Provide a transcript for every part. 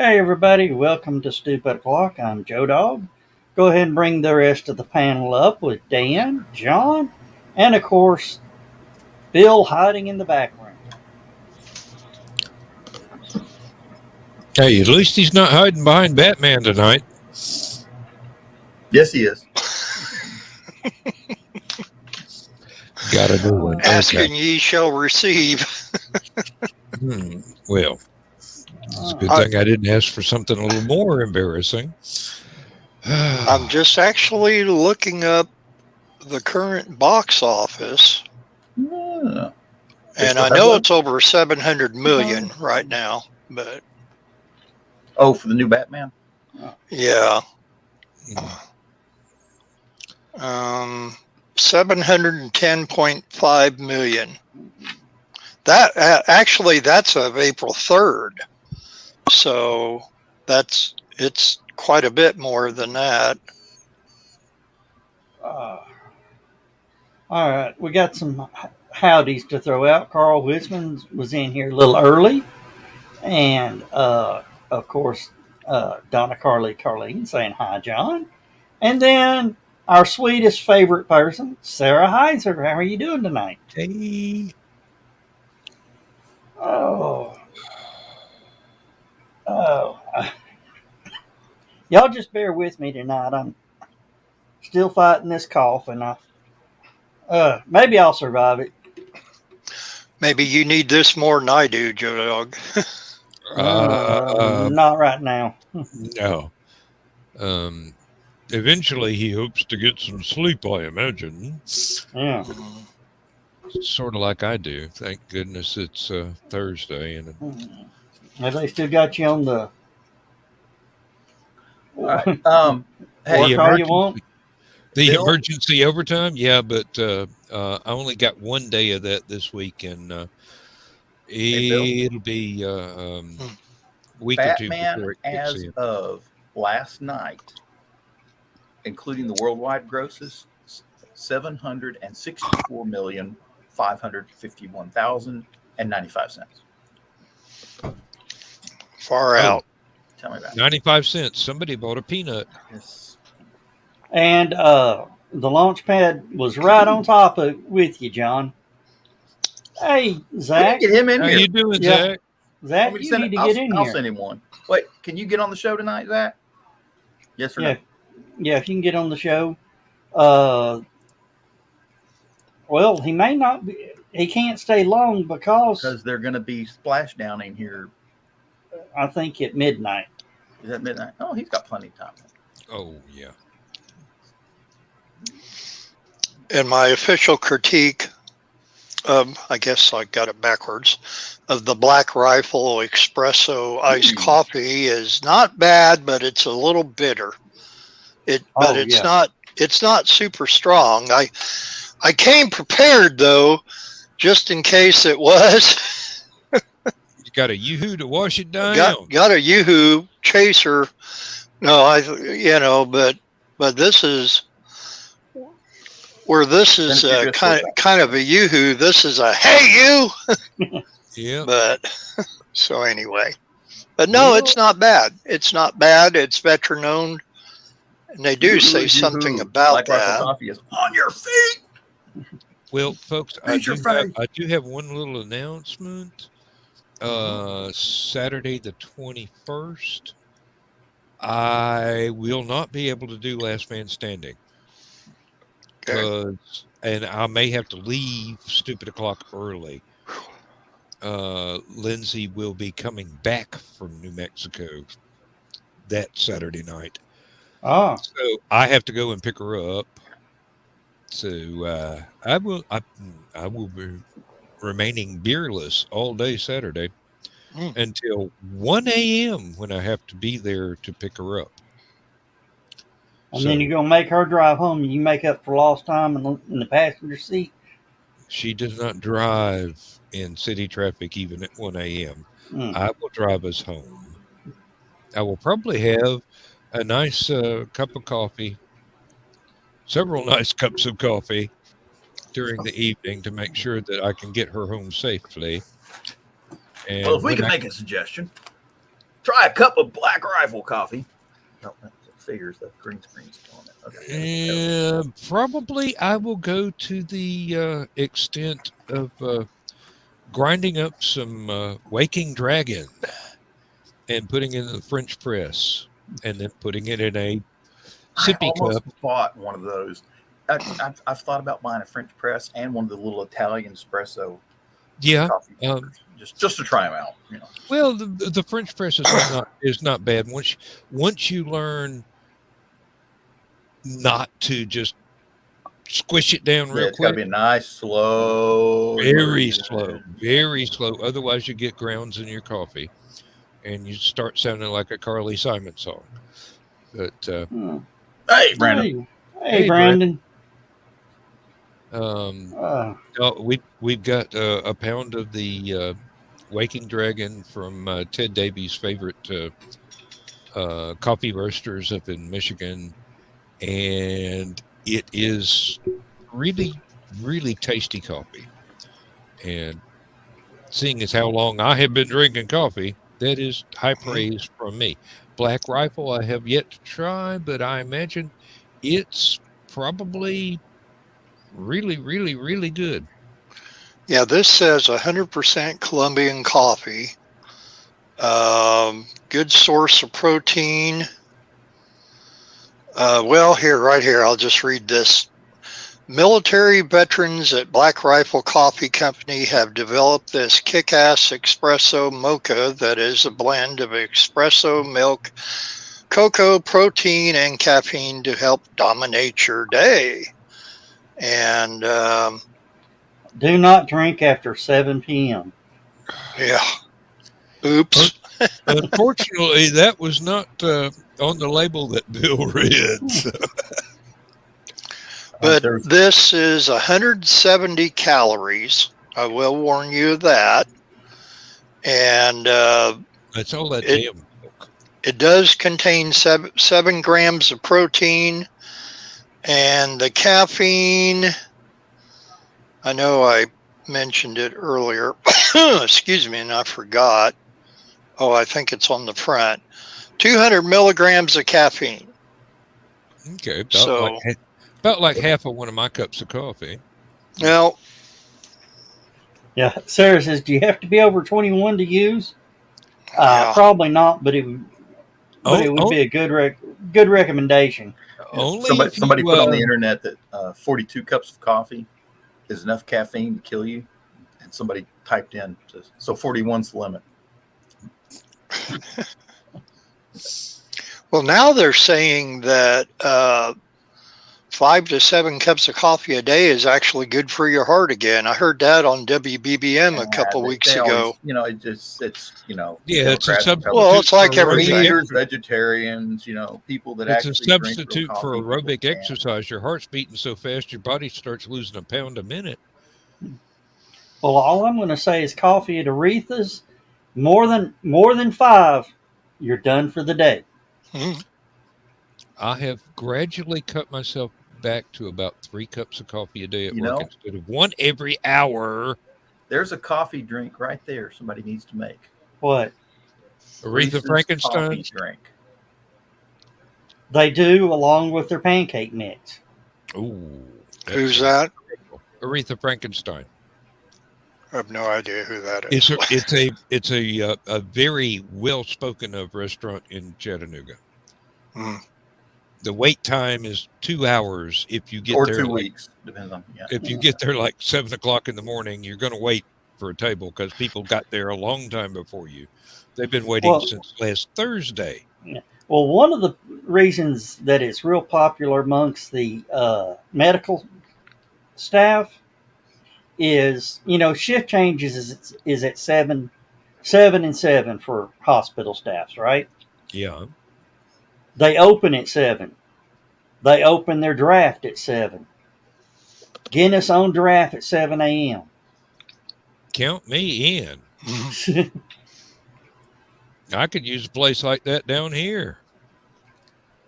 Hey everybody, welcome to Stupid O'Clock. I'm Joe Dog. Go ahead and bring the rest of the panel up with Dan, John, and of course, Bill hiding in the background. Hey, at least he's not hiding behind Batman tonight. Yes, he is. Got a new one. Ask Okay. and ye shall receive. Well, it's a good thing I didn't ask for something a little more embarrassing. I'm just actually looking up the current box office, Yeah. and I know it's over 700 million right now. But for the new Batman. yeah, 710.5 million. That actually that's of April 3rd, so it's quite a bit more than that. All right, we got some howdies to throw out. Carl Wisman was in here a little early, and of course, Donna Carlene saying hi, John, and then our sweetest favorite person, Sarah Heiser. How are you doing tonight? Hey. Oh. Y'all just bear with me tonight. I'm still fighting this cough, and maybe I'll survive it. Maybe you need this more than I do, Joe Dog. Not right now. No. Eventually, he hopes to get some sleep, I imagine. Yeah. Sort of like I do. Thank goodness it's Thursday. And Have they still got you on the Hey, work all you want? The Bill? emergency overtime? Yeah, but I only got one day of that this week, and it'll be a week or two Batman before it kicks as in. of last night, including the worldwide grosses, 764,551,095 cents. Far out. Tell me about it. 95 cents. Somebody bought a peanut. Yes. And the launch pad was right on top of with you, John. Hey, Zach. Get him in How here. you doing, Yeah. Zach? Zach, you need to get in I'll here. send him one. Wait, can you get on the show tonight, Zach? Yes or no? Yeah, if you can get on the show. Well, he may not be. He can't stay long because they're going to be splashdown in here. I think at midnight. Is that midnight? Oh, he's got plenty of time. Oh, yeah. In my official critique of, I guess I got it backwards, of the Black Rifle Espresso iced coffee is not bad, but it's a little bitter. It's not super strong. I came prepared though, just in case it was. You got a Yoo-hoo to wash it down. Got a Yoo-hoo chaser. No, but this is where this is kind of a Yoo-hoo. This is a hey you. Yeah. But so anyway, but no, it's not bad. It's not bad. It's veteran owned, and they do say something about that. Coffee is on your feet. Well, folks, I do have one little announcement. Saturday the 21st, I will not be able to do Last Man Standing. And I may have to leave Stupid O'Clock early. Lindsay will be coming back from New Mexico that Saturday night. Oh. So I have to go and pick her up. So I will be remaining beerless all day Saturday until 1 a.m. when I have to be there to pick her up. And then you're going to make her drive home and you make up for lost time in the passenger seat? She does not drive in city traffic even at 1 a.m. I will drive us home. I will probably have a nice cup of coffee, several nice cups of coffee during the evening to make sure that I can get her home safely. And well, if we can make a suggestion. Try a cup of Black Rifle coffee. No, that figures the green screen's on it. Okay. Probably I will go to the extent of grinding up some Waking Dragon and putting it in the French press and then putting it in a I sippy almost cup. bought one of those. I've thought about buying a French press and one of the little Italian espresso Yeah. coffee makers, just to try them out. You know. Well, the French press is not bad once you learn not to just squish it down Yeah, real it's got to quick. be a nice, slow, Very slow, very slow. Otherwise, you get grounds in your coffee, and you start sounding like a Carly Simon song. But Hey, Brandon. Hey, hey, Brandon. We've got a pound of the Waking Dragon from Ted Davies' favorite coffee roasters up in Michigan, and it is really, really tasty coffee. And seeing as how long I have been drinking coffee, that is high praise from me. Black Rifle I have yet to try, but I imagine it's probably really, really, really good. Yeah, this says 100% Colombian coffee. Good source of protein. Right here, I'll just read this. Military veterans at Black Rifle Coffee Company have developed this kick-ass espresso mocha that is a blend of espresso, milk, cocoa, protein, and caffeine to help dominate your day. And do not drink after 7 p.m. yeah, oops. Unfortunately, that was not on the label that Bill read. So. But this is 170 calories. I will warn you of that. And that's all that damn milk. It does contain 7 grams of protein. And the caffeine, I know I mentioned it earlier. Excuse me, and I forgot. Oh, I think it's on the front. 200 milligrams of caffeine. Okay, about like half of one of my cups of coffee. Well, yeah. Sarah says, "Do you have to be over 21 to use?" Yeah. Probably not, but it would be a good recommendation. Somebody put on the internet that 42 cups of coffee is enough caffeine to kill you, and somebody typed in, so 41's the limit. Well, now they're saying that 5 to 7 cups of coffee a day is actually good for your heart again. I heard that on WBBM a couple weeks ago. It's yeah, it's a substitute. Well, it's like everything. Eaters, vegetarians, people that it's actually a substitute for aerobic exercise. Your heart's beating so fast, your body starts losing a pound a minute. Well, all I'm going to say is coffee at Aretha's, more than 5, you're done for the day. Mm-hmm. I have gradually cut myself back to about 3 cups of coffee a day at work instead of 1 every hour. There's a coffee drink right there somebody needs to make. What? Aretha Frankenstein drink. They do, along with their pancake mix. Ooh. Who's that? Aretha Frankenstein. I have no idea who that is. It's a very well spoken of restaurant in Chattanooga. Mm. The wait time is 2 hours if you get or there. 2 weeks, depends on. Yeah. If you get there like 7 o'clock in the morning, you're going to wait for a table because people got there a long time before you. They've been waiting since last Thursday. Yeah. Well, one of the reasons that it's real popular amongst the medical staff is, shift changes is at 7 and 7 for hospital staffs, right? Yeah. They open at 7. They open their draft at 7. Guinness on draft at 7 a.m. Count me in. I could use a place like that down here.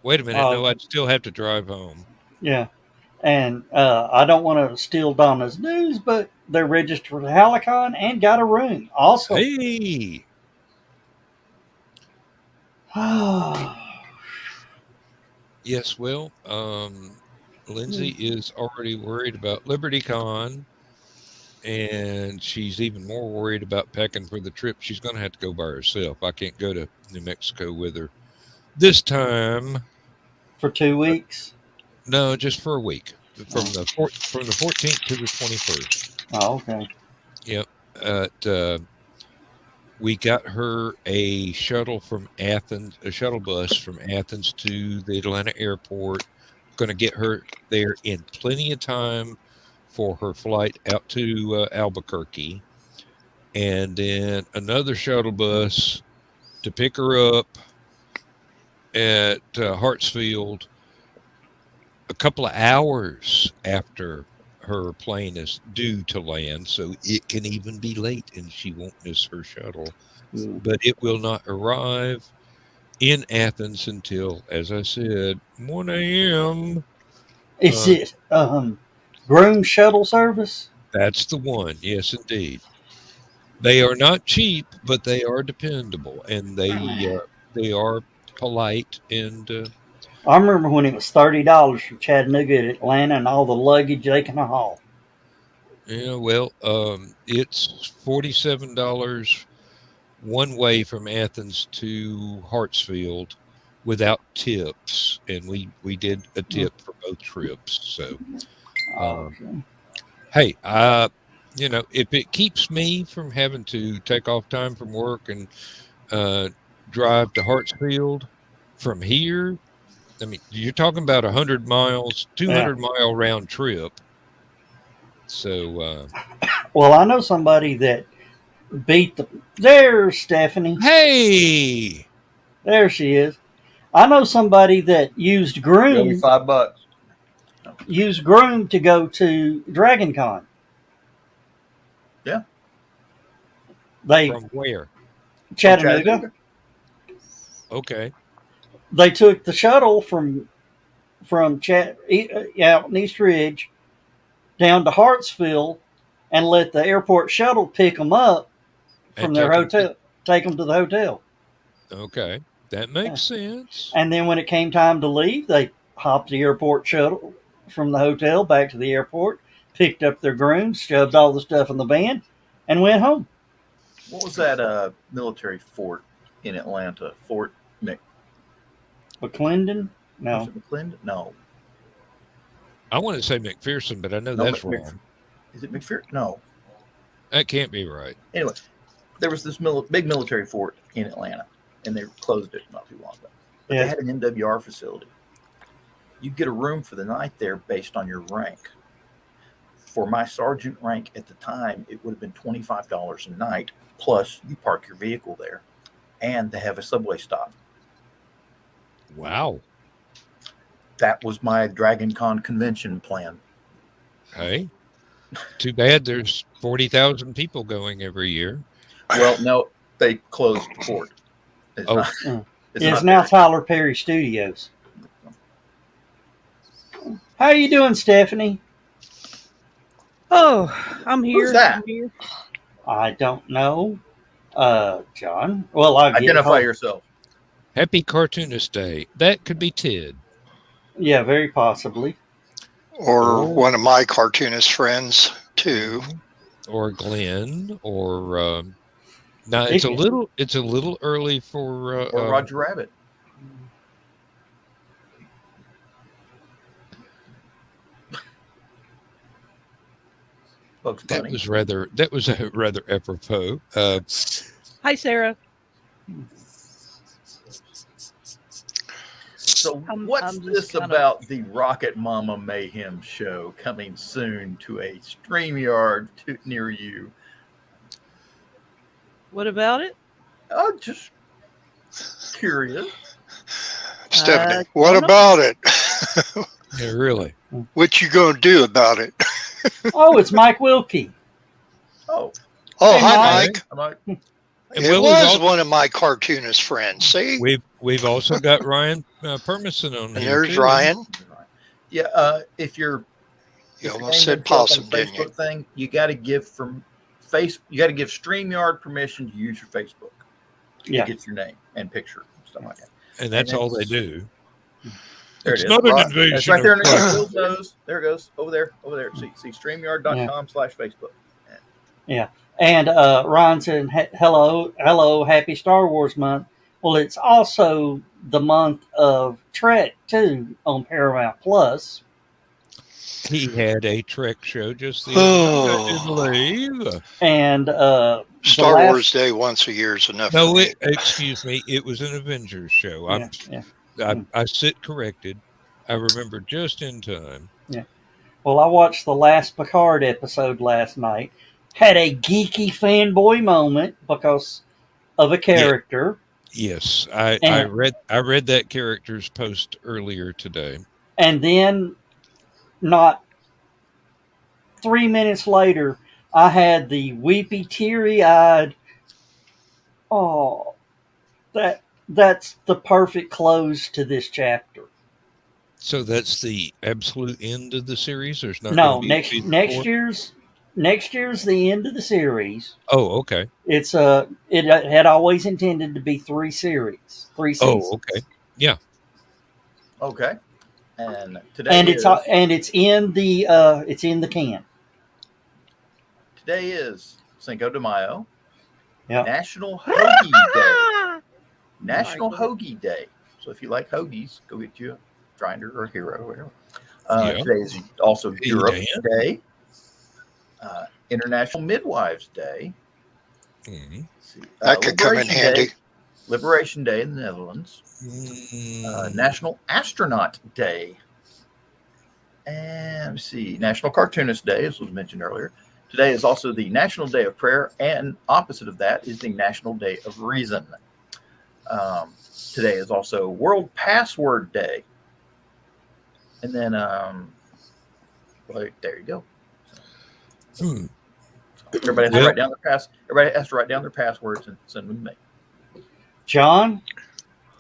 Wait a minute. No, I'd still have to drive home. Yeah. And I don't want to steal Donna's news, but they're registered with HallowCon and got a room. Also, hey, Yes, well, Lindsay is already worried about LibertyCon, and she's even more worried about packing for the trip. She's going to have to go by herself. I can't go to New Mexico with her this time. For 2 weeks? No, just for a week, from the 14th to the 21st. Oh, okay. Yep. We got her a shuttle from Athens, a shuttle bus from Athens to the Atlanta airport. Going to get her there in plenty of time for her flight out to Albuquerque, and then another shuttle bus to pick her up at Hartsfield a couple of hours after her plane is due to land, so it can even be late and she won't miss her shuttle. But it will not arrive in Athens until, as I said, 1 a.m. Is it groom shuttle service? That's the one. Yes, indeed. They are not cheap, but they are dependable, and they are polite and. I remember when it was $30 from Chattanooga to Atlanta, and all the luggage they can haul. Yeah, well, it's $47 one way from Athens to Hartsfield without tips, and we did a tip for both trips. So, Okay. hey, if it keeps me from having to take off time from work and drive to Hartsfield from here, I mean, you're talking about 100 miles, 200-mile round trip. So, well, I know somebody that beat the. There's Stephanie. Hey, there she is. I know somebody that used groom. Give me $5. Used groom to go to DragonCon. Yeah. From where? Chattanooga. Okay. They took the shuttle from out in East Ridge down to Hartsfield and let the airport shuttle pick them up from their hotel, take them to the hotel. Okay, that makes sense. And then when it came time to leave, they hopped the airport shuttle from the hotel back to the airport, picked up their grooms, shoved all the stuff in the van, and went home. What was that military fort in Atlanta? Fort McClendon? No. Was it McClendon? No. I want to say McPherson, but I know that's wrong. Is it McPherson? No. That can't be right. Anyway, there was this big military fort in Atlanta, and they closed it not too long ago. But they had an MWR facility. You get a room for the night there based on your rank. For my sergeant rank at the time, it would have been $25 a night, plus you park your vehicle there, and they have a subway stop. Wow. That was my DragonCon convention plan. Hey, too bad there's 40,000 people going every year. Well, no, they closed the fort. It's now Tyler Perry Studios. How are you doing, Stephanie? Oh, I'm here. Who's that? I'm here. I don't know. John. Well, identify yourself. Happy Cartoonist Day. That could be Ted. Yeah, very possibly. Or one of my cartoonist friends too. Or Glenn. Or now it's a little early for or Roger Rabbit. That was a rather apropos. Hi, Sarah. So what's this about the Rocket Mama Mayhem show coming soon to a StreamYard near you? What about it? I'm just curious. Stephanie, what about it? Yeah, really. What you gonna do about it? Oh, it's Mike Wilkie. Oh, hey, hi, Mike. It was one of my cartoonist friends. See, we've also got Ryan Permison on and here. There's too. Ryan. Yeah, if you're you almost said possum, didn't you? Thing, you got to give StreamYard permission to use your Facebook. Yeah, to get your name and picture. stuff like that. And that's And all they it's- do. There It's it is. not an Right. invasion. It's right there of underneath privacy. Bill's nose. There it goes. Over there. See StreamYard.com/Facebook. Yeah. And Ron said, hello, happy Star Wars month. Well, it's also the month of Trek, too, on Paramount Plus. He had a Trek show just the other night, I do believe. And Star Wars Day once a year is enough No, for me. excuse me. It was an Avengers show. I sit corrected. I remember just in time. Yeah. Well, I watched the last Picard episode last night. Had a geeky fanboy moment because of a character. Yes, I read that character's post earlier today. And then, not 3 minutes later, I had the weepy, teary-eyed, oh, that's the perfect close to this chapter. So that's the absolute end of the series. There's not No, going to be next year's the end of the series. Oh, okay. It's it had always intended to be 3 seasons. Oh, okay. Yeah. Okay. And today it's in the can. Today is Cinco de Mayo. Yeah. National Hoagie Day. National Hoagie Day. So if you like hoagies, go get you a grinder or a hero or whatever. Today is also Europe Day. International Midwives Day. Mm-hmm. That could come in handy. Liberation Day in the Netherlands. National Astronaut Day. And let's see, National Cartoonist Day, as was mentioned earlier. Today is also the National Day of Prayer, and opposite of that is the National Day of Reason. Today is also World Password Day. And then, well, there you go. Everybody has to write down Everybody has to write down their passwords and send them to me. John,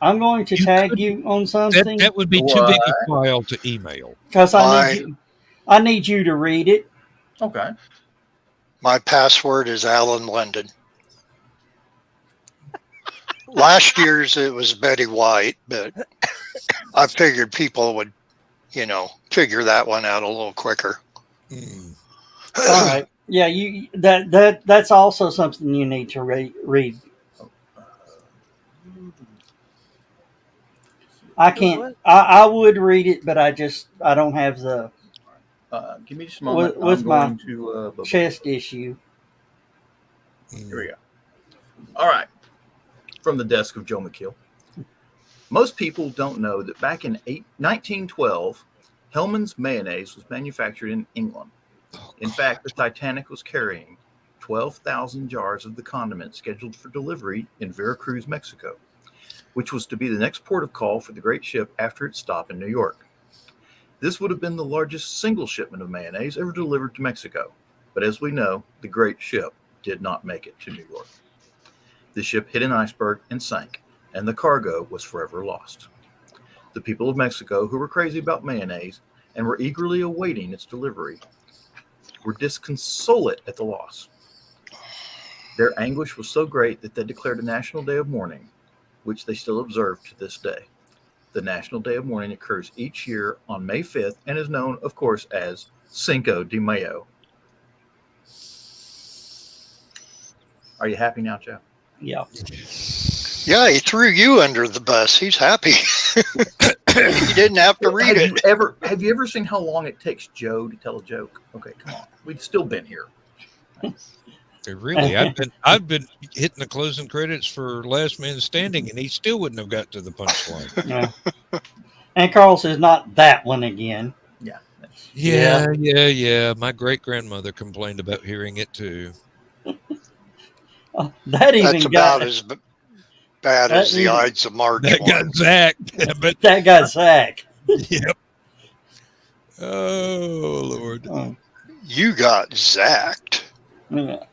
I'm going to tag you on something. That would be too big a file to email. Because I need you to read it. Okay. My password is Alan London. Last year's it was Betty White, but I figured people would, figure that one out a little quicker. All right. Yeah, that's also something you need to read. I can't. I would read it, but I don't have the. Give me just a moment. With my to chest issue. Here we go. All right. From the desk of Joe McKeel. Most people don't know that back in 1912, Hellmann's mayonnaise was manufactured in England. In fact, the Titanic was carrying 12,000 jars of the condiment scheduled for delivery in Veracruz, Mexico, which was to be the next port of call for the great ship after its stop in New York. This would have been the largest single shipment of mayonnaise ever delivered to Mexico. But as we know, the great ship did not make it to New York. The ship hit an iceberg and sank, and the cargo was forever lost. The people of Mexico, who were crazy about mayonnaise and were eagerly awaiting its delivery, were disconsolate at the loss. Their anguish was so great that they declared a national day of mourning, which they still observe to this day. The National Day of Mourning occurs each year on May 5th and is known, of course, as Cinco de Mayo. Are you happy now, Joe? Yeah. Yeah, he threw you under the bus. He's happy. He didn't have to read it. Have you ever seen how long it takes Joe to tell a joke? Okay, come on. We've still been here. Really, I've been hitting the closing credits for Last Man Standing, and he still wouldn't have got to the punchline. Yeah. And Carl says, "Not that one again." Yeah. Yeah. My great grandmother complained about hearing it too. That's about as bad as the Ides of March. That got Zach. But that got Zach. Yep. Oh Lord. You got zacked. Yeah.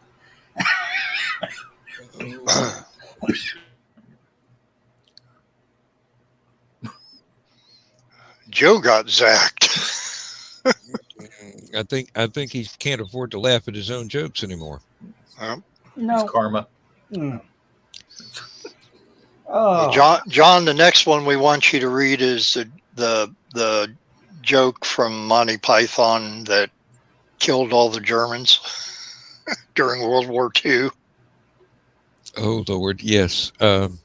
Joe got zacked. I think he can't afford to laugh at his own jokes anymore. No. It's karma. Mm. Oh, John, the next one we want you to read is the joke from Monty Python that killed all the Germans during World War II. Oh Lord, yes. I'm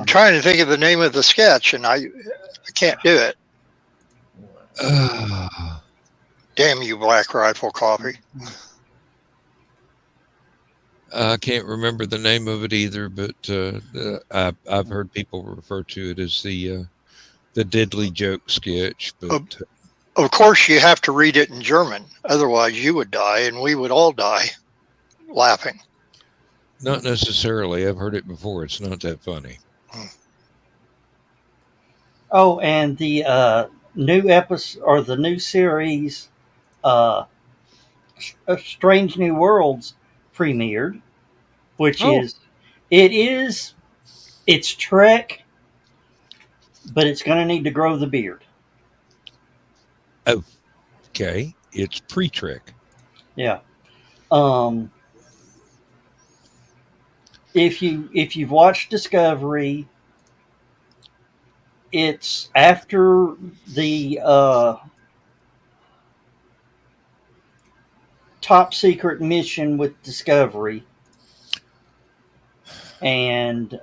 trying to think of the name of the sketch, and I can't do it. Damn you, Black Rifle Coffee. I can't remember the name of it either, but I've heard people refer to it as the deadly joke sketch. But Of course, you have to read it in German, otherwise you would die, and we would all die laughing. not necessarily. I've heard it before. It's not that funny. oh, and the new episode or the new series, Strange New Worlds, premiered, which it's Trek, but it's going to need to grow the beard. Okay, it's pre-Trek. Yeah. If you've watched Discovery, it's after the top secret mission with Discovery, and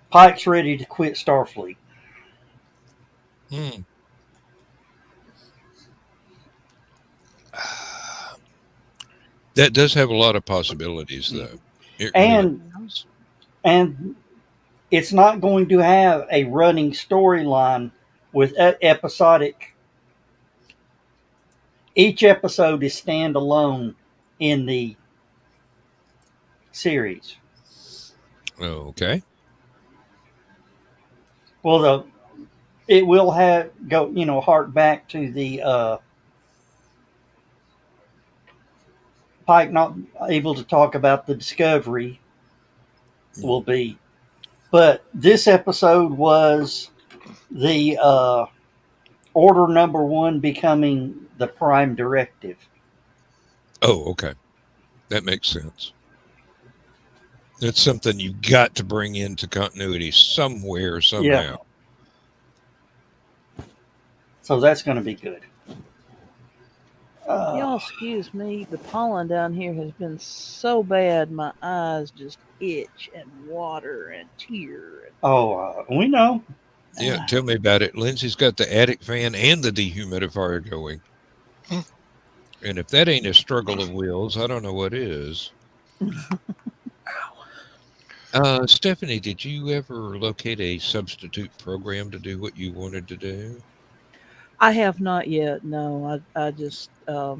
Pike's ready to quit Starfleet. That does have a lot of possibilities, though. It And really does. and it's not going to have a running storyline with episodic. Each episode is standalone in the series. Okay. Well, it will have hark back to the Pike not able to talk about the Discovery will be, but this episode was the Order Number 1 becoming the Prime Directive. Oh, okay. That makes sense. It's something you've got to bring into continuity somewhere, somehow. Yeah. So that's going to be good. Y'all excuse me, the pollen down here has been so bad, my eyes just itch and water and tear. We know. Yeah, tell me about it. Lindsay's got the attic fan and the dehumidifier going. And if that ain't a struggle of wills, I don't know what is. Stephanie, did you ever locate a substitute program to do what you wanted to do? I have not yet. No, I just I've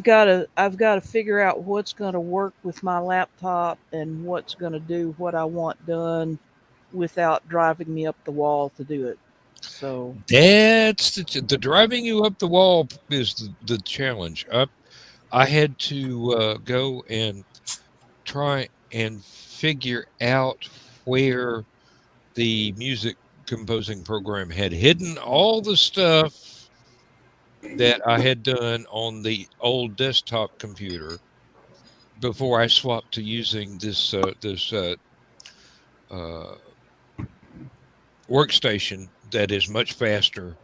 got to figure out what's going to work with my laptop and what's going to do what I want done without driving me up the wall to do it. So that's the driving you up the wall is the challenge. I had to go and try and figure out where the music composing program had hidden all the stuff that I had done on the old desktop computer before I swapped to using this workstation that is much faster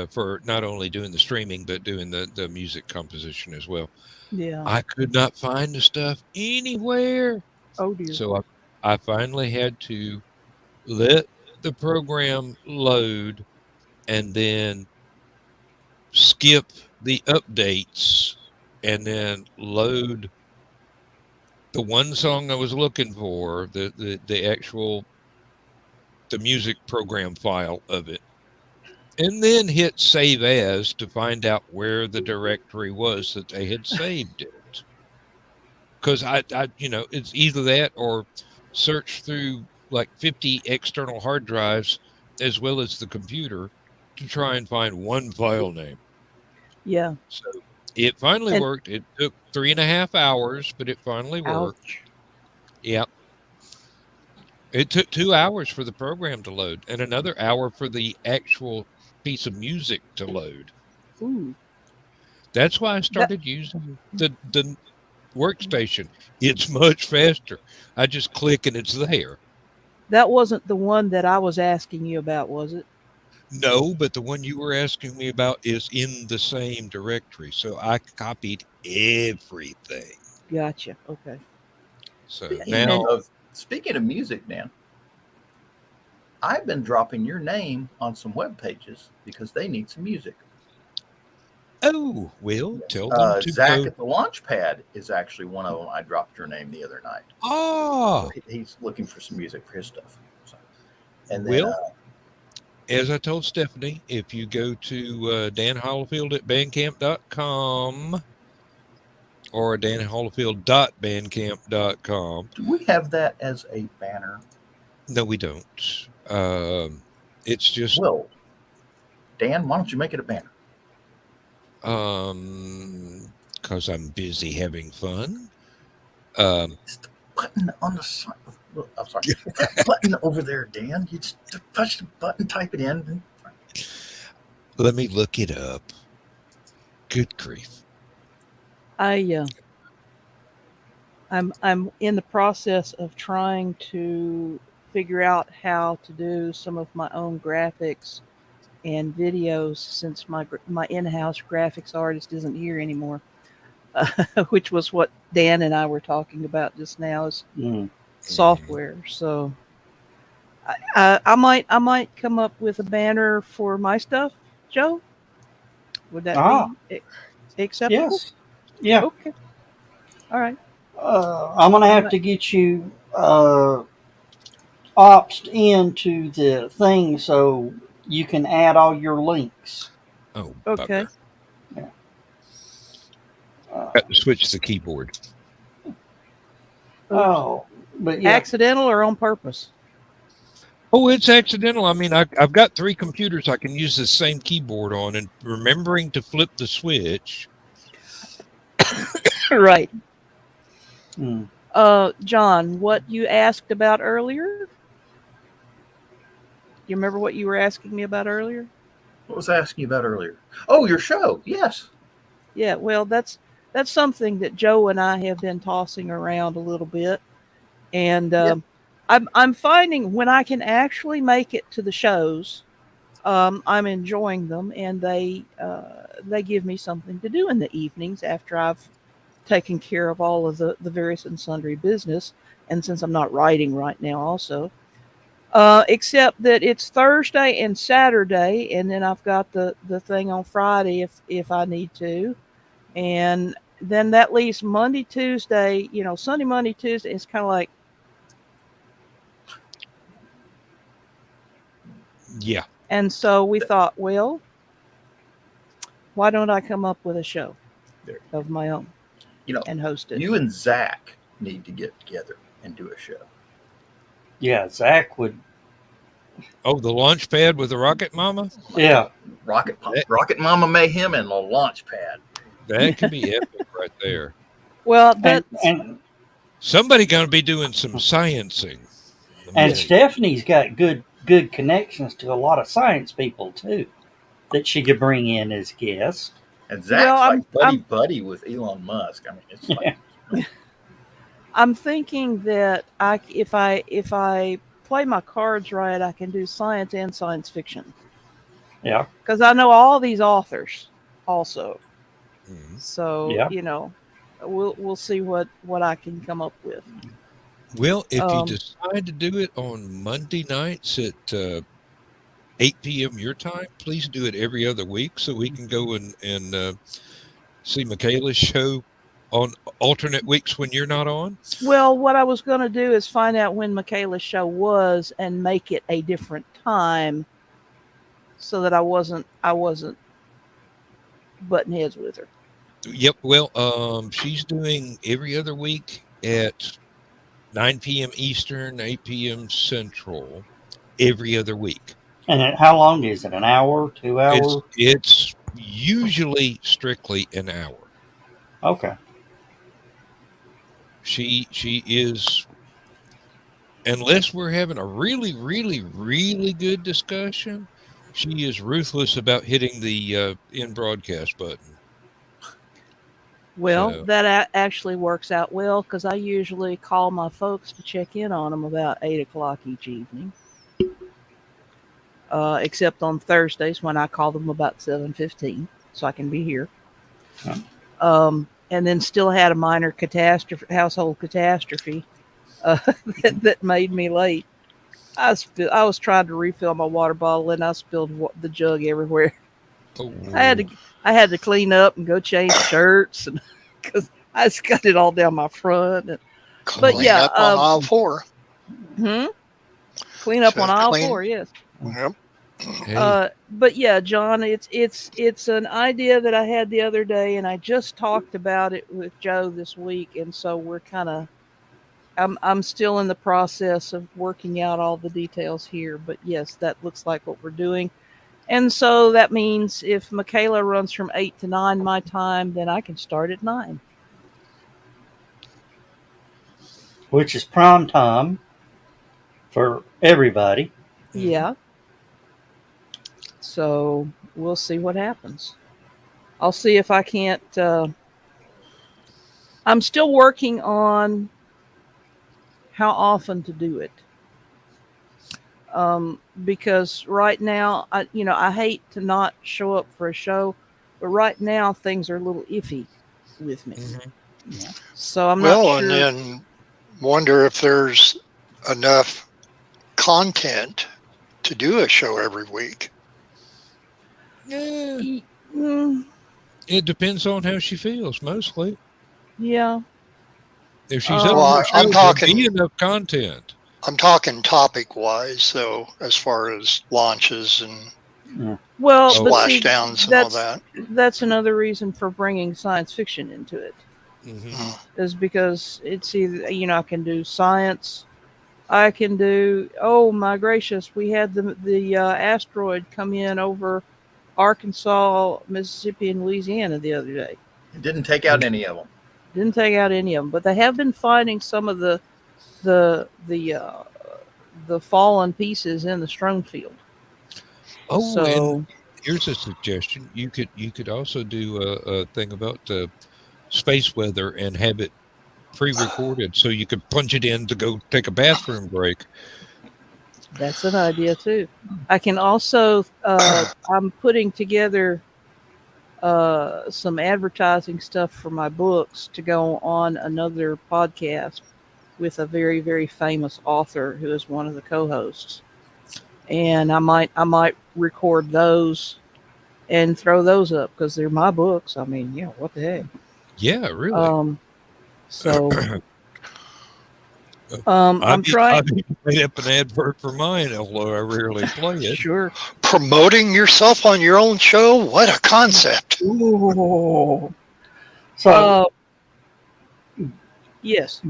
for not only doing the streaming but doing the music composition as well. yeah. I could not find the stuff anywhere. Oh dear. So I finally had to let the program load and then skip the updates and then load the one song I was looking for, the actual the music program file of it, and then hit save as to find out where the directory was that they had saved it. Because I it's either that or search through like 50 external hard drives as well as the computer to try and find one file name. Yeah. So it finally worked. It took 3.5 hours, but it finally worked. Ouch. Yep. It took 2 hours for the program to load and another hour for the actual piece of music to load. Ooh, That's why I started using the workstation. It's much faster. I just click and it's there. that wasn't the one that I was asking you about, was it? No, but the one you were asking me about is in the same directory. So I copied everything. Gotcha. Okay. So Speaking now, And of speaking of music, Dan, I've been dropping your name on some web pages because they need some music. oh, well, Yes. tell them to Zach go. at the Launchpad is actually one of them. I dropped your name the other night. Ah, So he's looking for some music for his stuff. So, and then, well, as I told Stephanie, if you go to Dan Hollifield at bandcamp.com or danhollifield.bandcamp.com. do we have that as a banner? No, we don't. It's just Will, Dan, why don't you make it a banner? because I'm busy having fun. Um, It's the button on the side. I'm sorry. It's that button over there, Dan. You just touch the button, type it in. let me look it up. Good grief. I I'm in the process of trying to figure out how to do some of my own graphics and videos since my in-house graphics artist isn't here anymore, which was what Dan and I were talking about just now is Mm. software. So I might come up with a banner for my stuff, Joe. Would that Ah, be acceptable? yes. Yeah. Okay. All right. I'm going to I have might. to get you opted into the thing so you can add all your links. Oh, Okay. bugger. Yeah. Uh, Got to switch the keyboard. Oops. oh, but yeah. Accidental or on purpose? Oh, it's accidental. I mean, I've got 3 computers I can use the same keyboard on, and remembering to flip the switch. Right. Mm. John, what you asked about earlier? You remember what you were asking me about earlier? What was I asking you about earlier? Oh, your show. Yes. Yeah, well, that's something that Joe and I have been tossing around a little bit, and Yeah. I'm finding when I can actually make it to the shows, I'm enjoying them, and they give me something to do in the evenings after I've taken care of all of the various and sundry business, and since I'm not writing right now, also. Except that it's Thursday and Saturday, and then I've got the thing on Friday if I need to, and then that leaves Monday, Tuesday. You know, Sunday, Monday, Tuesday. It's kind of like, Yeah. and so we thought, well, why don't I come up with a show There. of my own You know, and host it? you and Zach need to get together and do a show. Yeah, Zach would. Oh, the launch pad with the rocket mama? Yeah. Rocket Mama Mayhem and the launch pad. That could be epic right there. Well, And that's and Somebody going to be doing some sciencing. Let me and tell you. Stephanie's got good connections to a lot of science people too that she could bring in as guests. And well. Zach's like buddy with Elon Musk. I mean, it's like I'm thinking that if I play my cards right, I can do science and science fiction Yeah. because I know all these authors also. Mhm. So Yeah. we'll see what I can come up with. Well, if you Um, decide to do it on Monday nights at 8 p.m. your time, please do it every other week so we can go and see Michaela's show on alternate weeks when you're not on. well, what I was going to do is find out when Michaela's show was and make it a different time so that I wasn't butting heads with her. Yep. Well, she's doing every other week at 9 p.m. Eastern, 8 p.m. Central, every other week. And how long is it? An hour? 2 hours? It's usually strictly an hour. Okay. She is, unless we're having a really, really, really good discussion, She is ruthless about hitting the in broadcast button. Well, So- that actually works out well because I usually call my folks to check in on them about 8 o'clock each evening. Except on Thursdays when I call them about 7:15 so I can be here. And then still had a minor household catastrophe that made me late. I was trying to refill my water bottle and I spilled the jug everywhere. Oh. I had to clean up and go change shirts and because I just got it all down my front. Clean yeah, up on aisle 4. Clean up So on aisle clean- 4, yes. Yep. Hey, But yeah, John, it's an idea that I had the other day, and I just talked about it with Joe this week, and so we're kind of. I'm still in the process of working out all the details here, but yes, that looks like what we're doing, and so that means if Michaela runs from 8 to 9 my time, then I can start at 9, which is prime time for everybody. Yeah. So we'll see what happens. I'll see if I can't. I'm still working on how often to do it. Because right now, I hate to not show up for a show, but right now things are a little iffy with me. Mhm. So I'm not sure. And then wonder if there's enough content to do a show every week. Yeah, Mm, it depends on how she feels, mostly. yeah. If she's Well, up for a show, I'm there'll talking- be enough content. I'm talking topic wise, so as far as launches and Well, Oh. but see, splashdowns and all that. that's another reason for bringing science fiction into it. Mhm. Is because it's either I can do science, I can do oh my gracious, we had the asteroid come in over Arkansas, Mississippi, and Louisiana the other day. It didn't take out any of them. Didn't take out any of them, but they have been finding some of the fallen pieces in the Strome field. Oh, So and here's a suggestion: you could also do a thing about space weather and have it pre-recorded, so you could punch it in to go take a bathroom break. that's an idea too. I can also I'm putting together some advertising stuff for my books to go on another podcast with a very, very famous author who is one of the co-hosts. And I might record those and throw those up because they're my books. I mean, what the heck? Yeah, really. So I'm trying. I made up an advert for mine, although I rarely play it. Sure. Promoting yourself on your own show? What a concept. Ooh. So, Yes.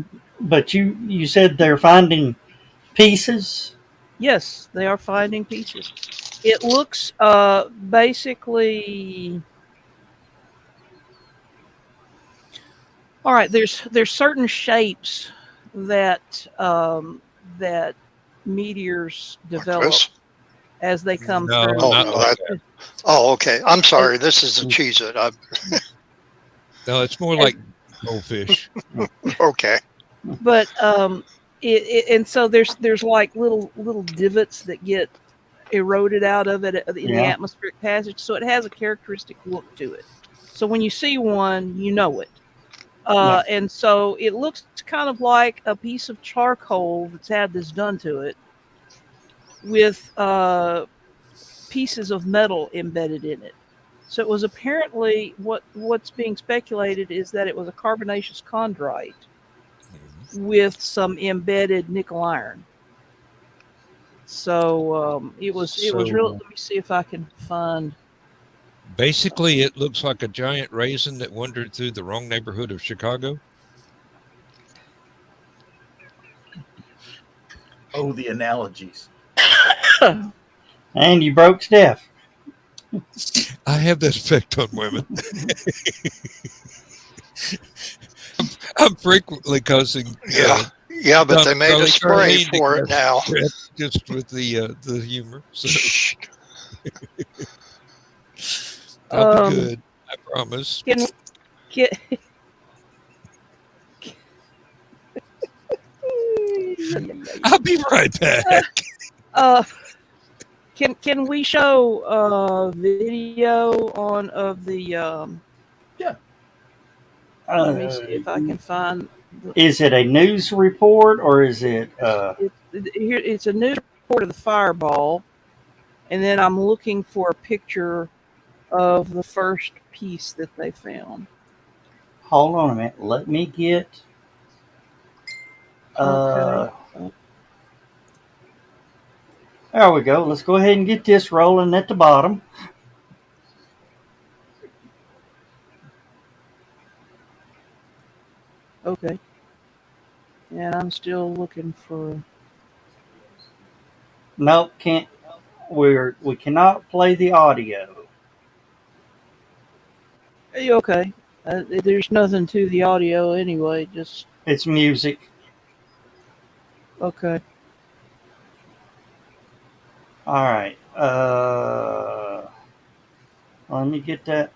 but you said they're finding pieces. Yes, they are finding pieces. It looks basically all right. There's certain shapes that that meteors develop Breakfast? as they come No, through. Oh, not no, like that- Oh, okay. I'm sorry. This is a Cheez-It. No, it's more like goldfish. Okay. But and so there's like little divots that get eroded out of it in the Yeah. atmospheric passage, so it has a characteristic look to it. So when you see one, you know it. Yeah. And so it looks kind of like a piece of charcoal that's had this done to it, with pieces of metal embedded in it. So it was apparently what's being speculated is that it was a carbonaceous chondrite with some embedded nickel iron. So it was real. Let me see if I can find. Basically, it looks like a giant raisin that wandered through the wrong neighborhood of Chicago. Oh, the analogies. And you broke Steph. I have that effect on women. I'm frequently causing Yeah, but they made a Charlie spray to for get it now. just with the humor. So, Shh. I'll be good. I promise. Can get. I'll be right back. Can we show video on of the Yeah. let me see if I can find Is it a news report or is it here it's a news report of the fireball, and then I'm looking for a picture of the first piece that they found. hold on a minute, let me get Okay. there we go. Let's go ahead and get this rolling at the bottom. Okay. And I'm still looking for. Nope, can't. We cannot play the audio. Okay. There's nothing to the audio anyway. Just It's music. okay. All right. Let me get that.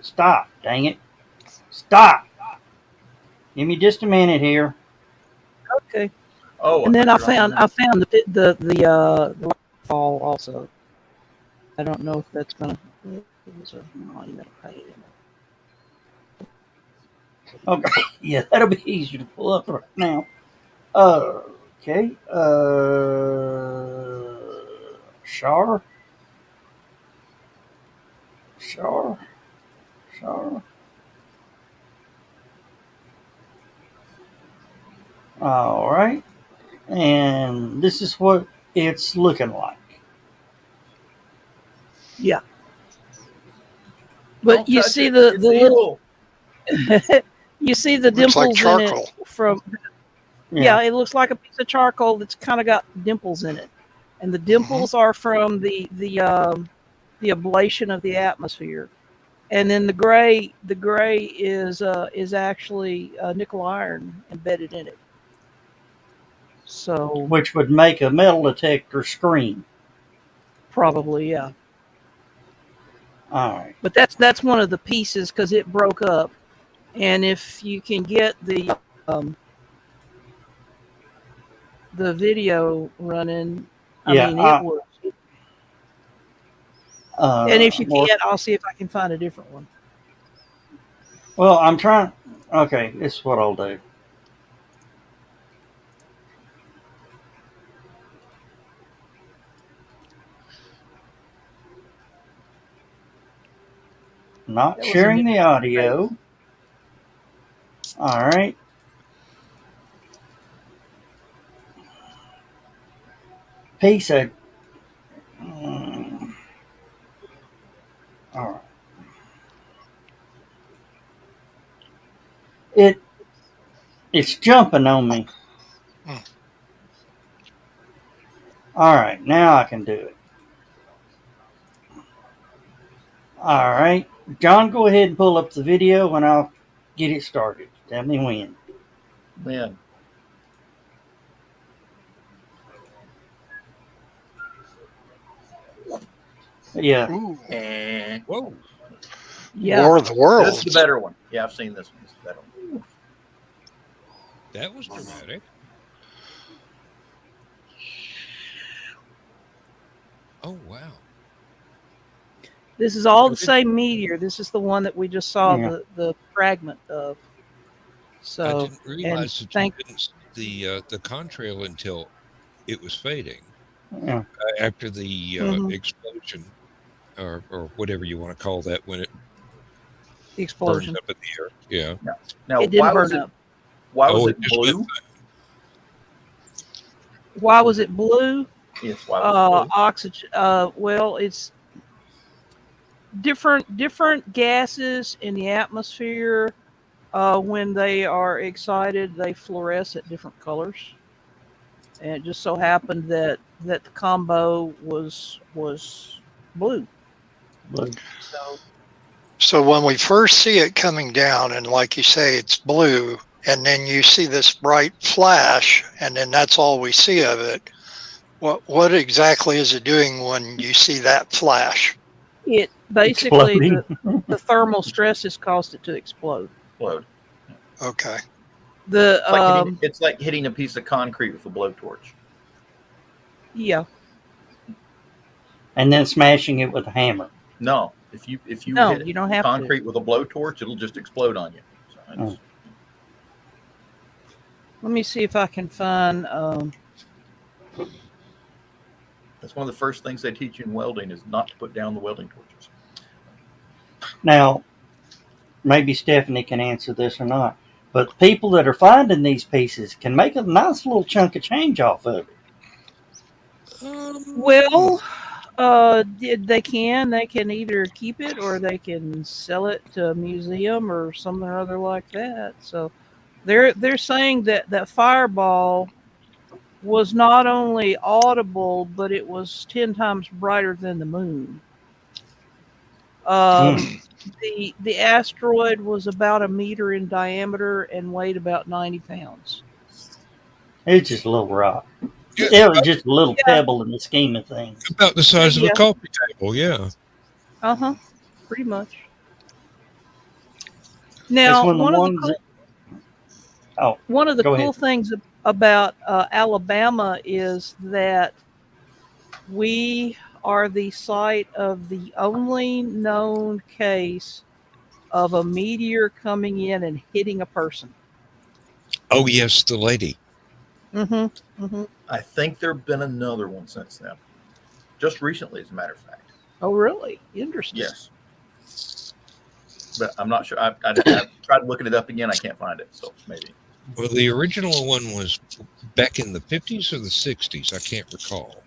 Stop! Dang it! Stop! Give me just a minute here. Okay. Oh, And then I thought you were found the fall also. I don't know if that's gonna. It was a monumental painting. Okay. Yeah, that'll be easier to pull up right now. Okay. Shar. Shar. Shar. All right. And this is what it's looking like. Yeah. But Don't you touch see it. the It's little. evil. You see the Looks like dimples in it charcoal. from. Yeah, it looks like a piece of charcoal that's kind of got dimples in it, and the dimples are from the ablation of the atmosphere, and then the gray is actually nickel iron embedded in it. So Which would make a metal detector scream. probably yeah, All right. but that's one of the pieces because it broke up, and if you can get the video running, I Yeah. mean it was. And if you More, can't, I'll see if I can find a different one. well, I'm trying. Okay, this is what I'll do. Not That was a sharing neat the audio. face. All right. Piece of. All right. It's jumping on me. All right, now I can do it. All right, John, go ahead and pull up the video and I'll get it started. Tell me when. Man. Yeah. Ooh, Whoa. Yeah. War of the This Worlds. is the better one. Yeah, I've seen this one. This is the better one. That was dramatic. Oh, wow. This is all the same meteor. This is the one that we just saw Yeah. the fragment of. I So didn't realize that thank you didn't see the contrail until it was fading Yeah. after the Mhm. explosion or whatever you want to call that when it the burns explosion. up in the air. Yeah. Now, It didn't burn up. why was Oh, it it just went blue? Why was it blue? Yes, why was it blue? Oxygen. Well, it's different gases in the atmosphere. When they are excited, they fluoresce at different colors. And it just so happened that the combo was blue. Blue. So when we first see it coming down, and like you say, it's blue, and then you see this bright flash, and then that's all we see of it. What exactly is it doing when you see that flash? It basically Exploding. the thermal stress has caused it to explode. Explode. Okay. The It's like hitting a piece of concrete with a blowtorch. yeah. And then smashing it with a hammer. No, if you No, hit you don't have concrete with a blowtorch, it'll just explode on you. So Oh. Let me see if I can find. that's one of the first things they teach you in welding is not to put down the welding torches. Now, maybe Stephanie can answer this or not, but people that are finding these pieces can make a nice little chunk of change off of it. Well, they can either keep it or they can sell it to a museum or something or other like that. So they're saying that fireball was not only audible, but it was 10 times brighter than the moon. Mm. The asteroid was about a meter in diameter and weighed about 90 pounds. It's just a little rock. Yeah, It was just a little Yeah. pebble in the scheme of things. about the size of Yeah. a coffee table. Yeah. Pretty much. It's Now, one of the one of the ones cool, that. Oh, one of the go cool ahead. things about Alabama is that we are the site of the only known case of a meteor coming in and hitting a person. Oh yes, the lady. I think there've been another one since then, just recently, as a matter of fact. Oh, really? Interesting. Yes, but I'm not sure. I've tried looking it up again. I can't find it. So maybe. Well, the original one was back in the 50s or the 60s. I can't recall.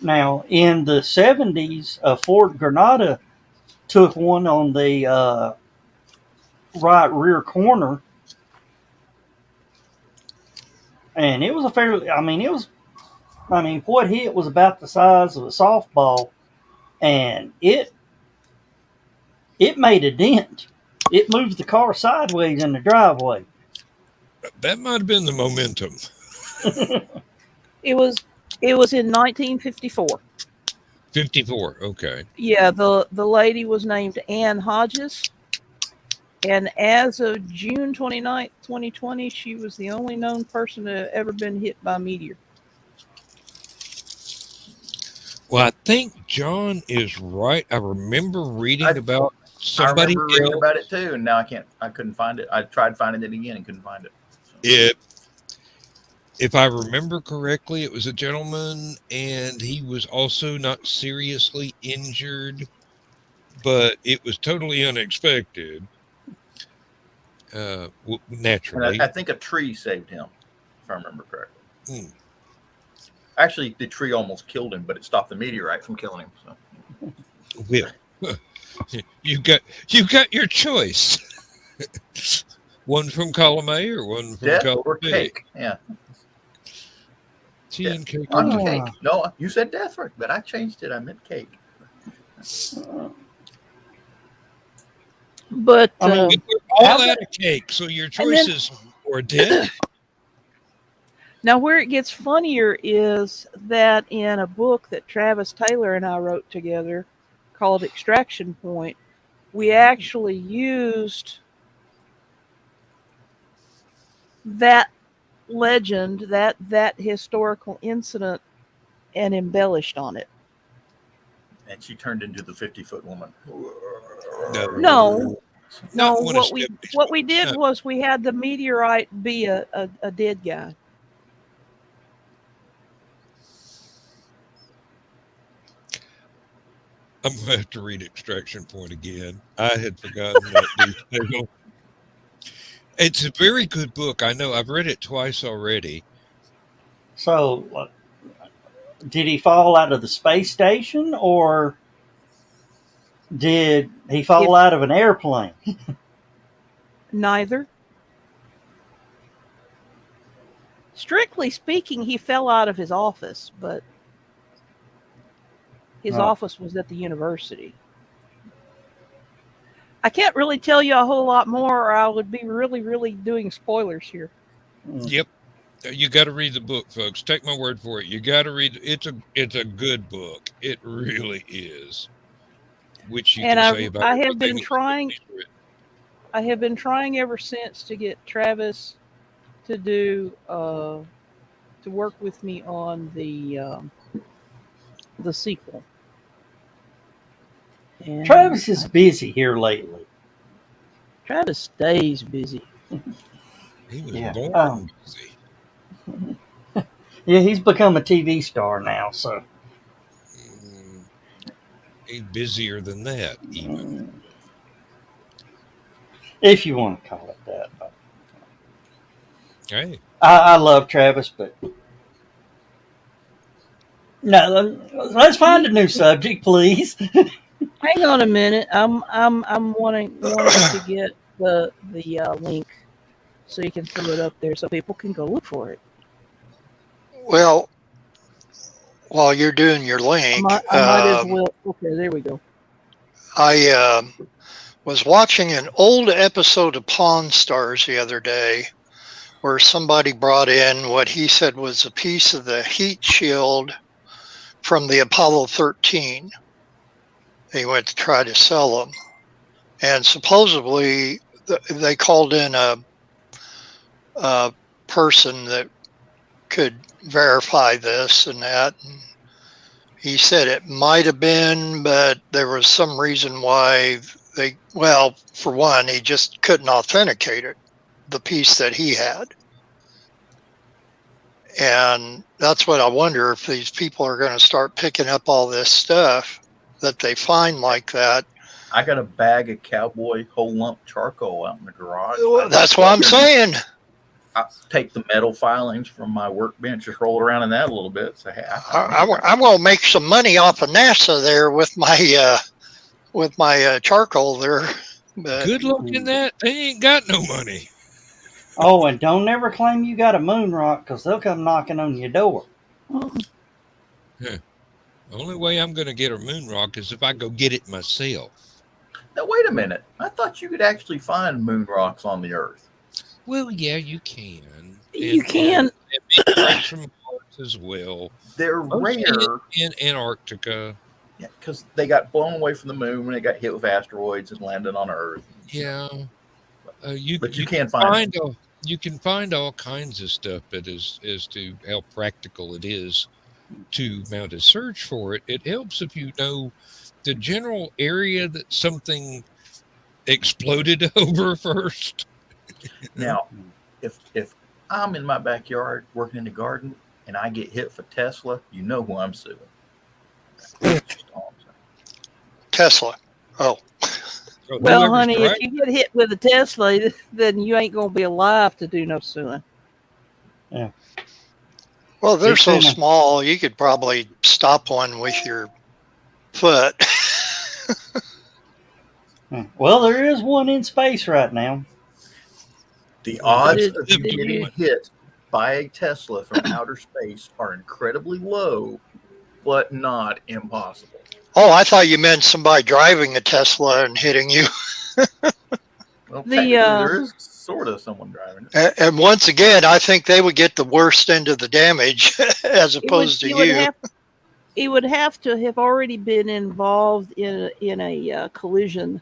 Now, in the 70s, Fort Granada took one on the right rear corner, and it was a fairly. What hit was about the size of a softball, and it made a dent. It moved the car sideways in the driveway. That might have been the momentum. It was in 1954. 54. Okay. Yeah, the lady was named Ann Hodges, and as of June 29th, 2020, she was the only known person to have ever been hit by a meteor. Well, I think John is right. I remember reading about somebody I remember reading else. about it too, and now I couldn't find it. I tried finding it again and couldn't find it. So. If I remember correctly, it was a gentleman, and he was also not seriously injured, but it was totally unexpected. Naturally, And I think a tree saved him, if I remember correctly. Hmm. Actually, the tree almost killed him, but it stopped the meteorite from killing him. So. Well, you got your choice. One from column A or one from Death column or B. cake? Yeah. Tea and cake. On cake. No, you said death, but I changed it. I meant cake. But We're all out of cake, so your choice is or death. Now, where it gets funnier is that in a book that Travis Taylor and I wrote together called Extraction Point, we actually used that legend, that historical incident, and embellished on it. And she turned into the 50-foot woman. No. Not What we did was we had the meteorite be a dead guy. I'm going to have to read Extraction Point again. I had forgotten that detail. It's a very good book. I know. I've read it twice already. So, did he fall out of the space station, or did he fall out of an airplane? Neither. Strictly speaking, he fell out of his office, but his office was at the university. I can't really tell you a whole lot more, or I would be really, really doing spoilers here. Yep. You got to read the book, folks. Take my word for it. You got to read. It's a good book. It really is. Which you And can say about I have everything been that trying. he's written. I have been trying ever since to get Travis to do to work with me on the sequel. And Travis is busy here lately. Travis stays busy. He was Yeah. born busy. Yeah, he's become a TV star now. So, Mm, he's busier than that, even. if you want to call it that, but Hey, I love Travis, but no. Let's find a new subject, please. Hang on a minute. I'm wanting to get the link so you can throw it up there so people can go look for it. Well, while you're doing your link, I might as well. Okay, there we go. I was watching an old episode of Pawn Stars the other day where somebody brought in what he said was a piece of the heat shield from the Apollo 13. They went to try to sell them. And supposedly they called in a person that could verify this and that. And he said it might have been, but there was some reason why well, for one, he just couldn't authenticate it, the piece that he had. And that's what I wonder, if these people are going to start picking up all this stuff that they find like that. I got a bag of cowboy whole lump charcoal out in the garage. That's what I'm saying. I take the metal filings from my workbench, just roll around in that a little bit. So, hey, I'm going to make some money off of NASA there with my charcoal there. But good luck in that. They ain't got no money. Oh, and don't ever claim you got a moon rock because they'll come knocking on your door. The only way I'm going to get a moon rock is if I go get it myself. now, wait a minute. I thought you could actually find moon rocks on the Earth. Well, yeah, you can. You can. And maybe from Mars as well. They're Mostly rare. in Antarctica. Yeah, because they got blown away from the moon when they got hit with asteroids and landed on Earth. Yeah. But you can can't find them. You can find all kinds of stuff, but as to how practical it is to mount a search for it, it helps if you know the general area that something exploded over first. Now, if I'm in my backyard working in the garden and I get hit for Tesla, you know who I'm suing. Tesla. Oh. So Well, whoever's honey, if driving- you get hit with a Tesla, then you ain't gonna be alive to do no suing. Well, they're It's so in a- small, you could probably stop one with your foot. Well, there is one in space right now. The odds Did- of you did getting you- hit by a Tesla from outer space are incredibly low, but not impossible. Oh, I thought you meant somebody driving a Tesla and hitting you. Well, The, technically, there is sort of someone driving it. And once again, I think they would get the worst end of the damage as opposed to you. He would have to have already been involved in a collision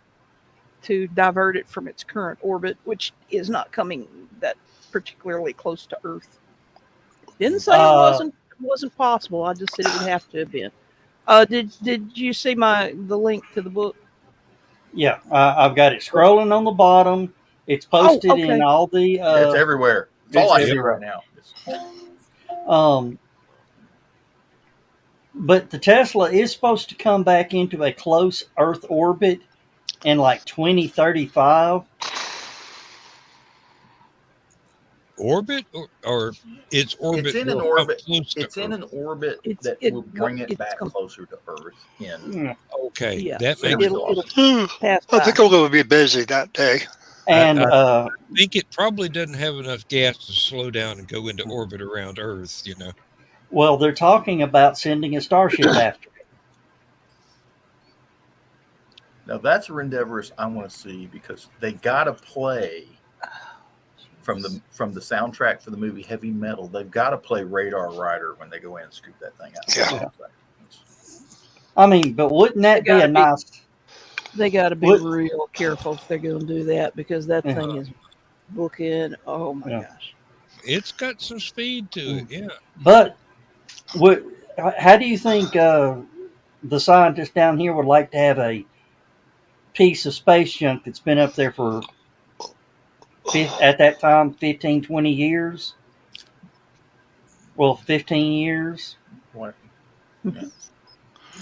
to divert it from its current orbit, which is not coming that particularly close to Earth. Didn't say it wasn't possible. I just said it would have to have been. Did you see the link to the book? Yeah, I've got it scrolling on the bottom. It's posted okay. in all the. It's everywhere. It's all I see everywhere. right now. But the Tesla is supposed to come back into a close Earth orbit in like 2035. orbit or its orbit. It's in an will come orbit. close to It's in Earth. an orbit that will bring it back closer to Earth. Okay, Yeah. that So makes it'll- Pass I by. think I'm going to be busy that day. And I think it probably doesn't have enough gas to slow down and go into orbit around Earth. well, they're talking about sending a starship after it. Now that's a Rendevorous I want to see because they got to play from the soundtrack for the movie Heavy Metal. They've got to play Radar Rider when they go in and scoop that thing out. Yeah. I mean, but wouldn't that be a nice? They got to be real careful if they're going to do that, because that Yeah. thing is booking. Oh my gosh! It's got some speed to it, yeah. But how do you think the scientists down here would like to have a piece of space junk that's been up there for at that time 15, 20 years? Well, 15 years. What?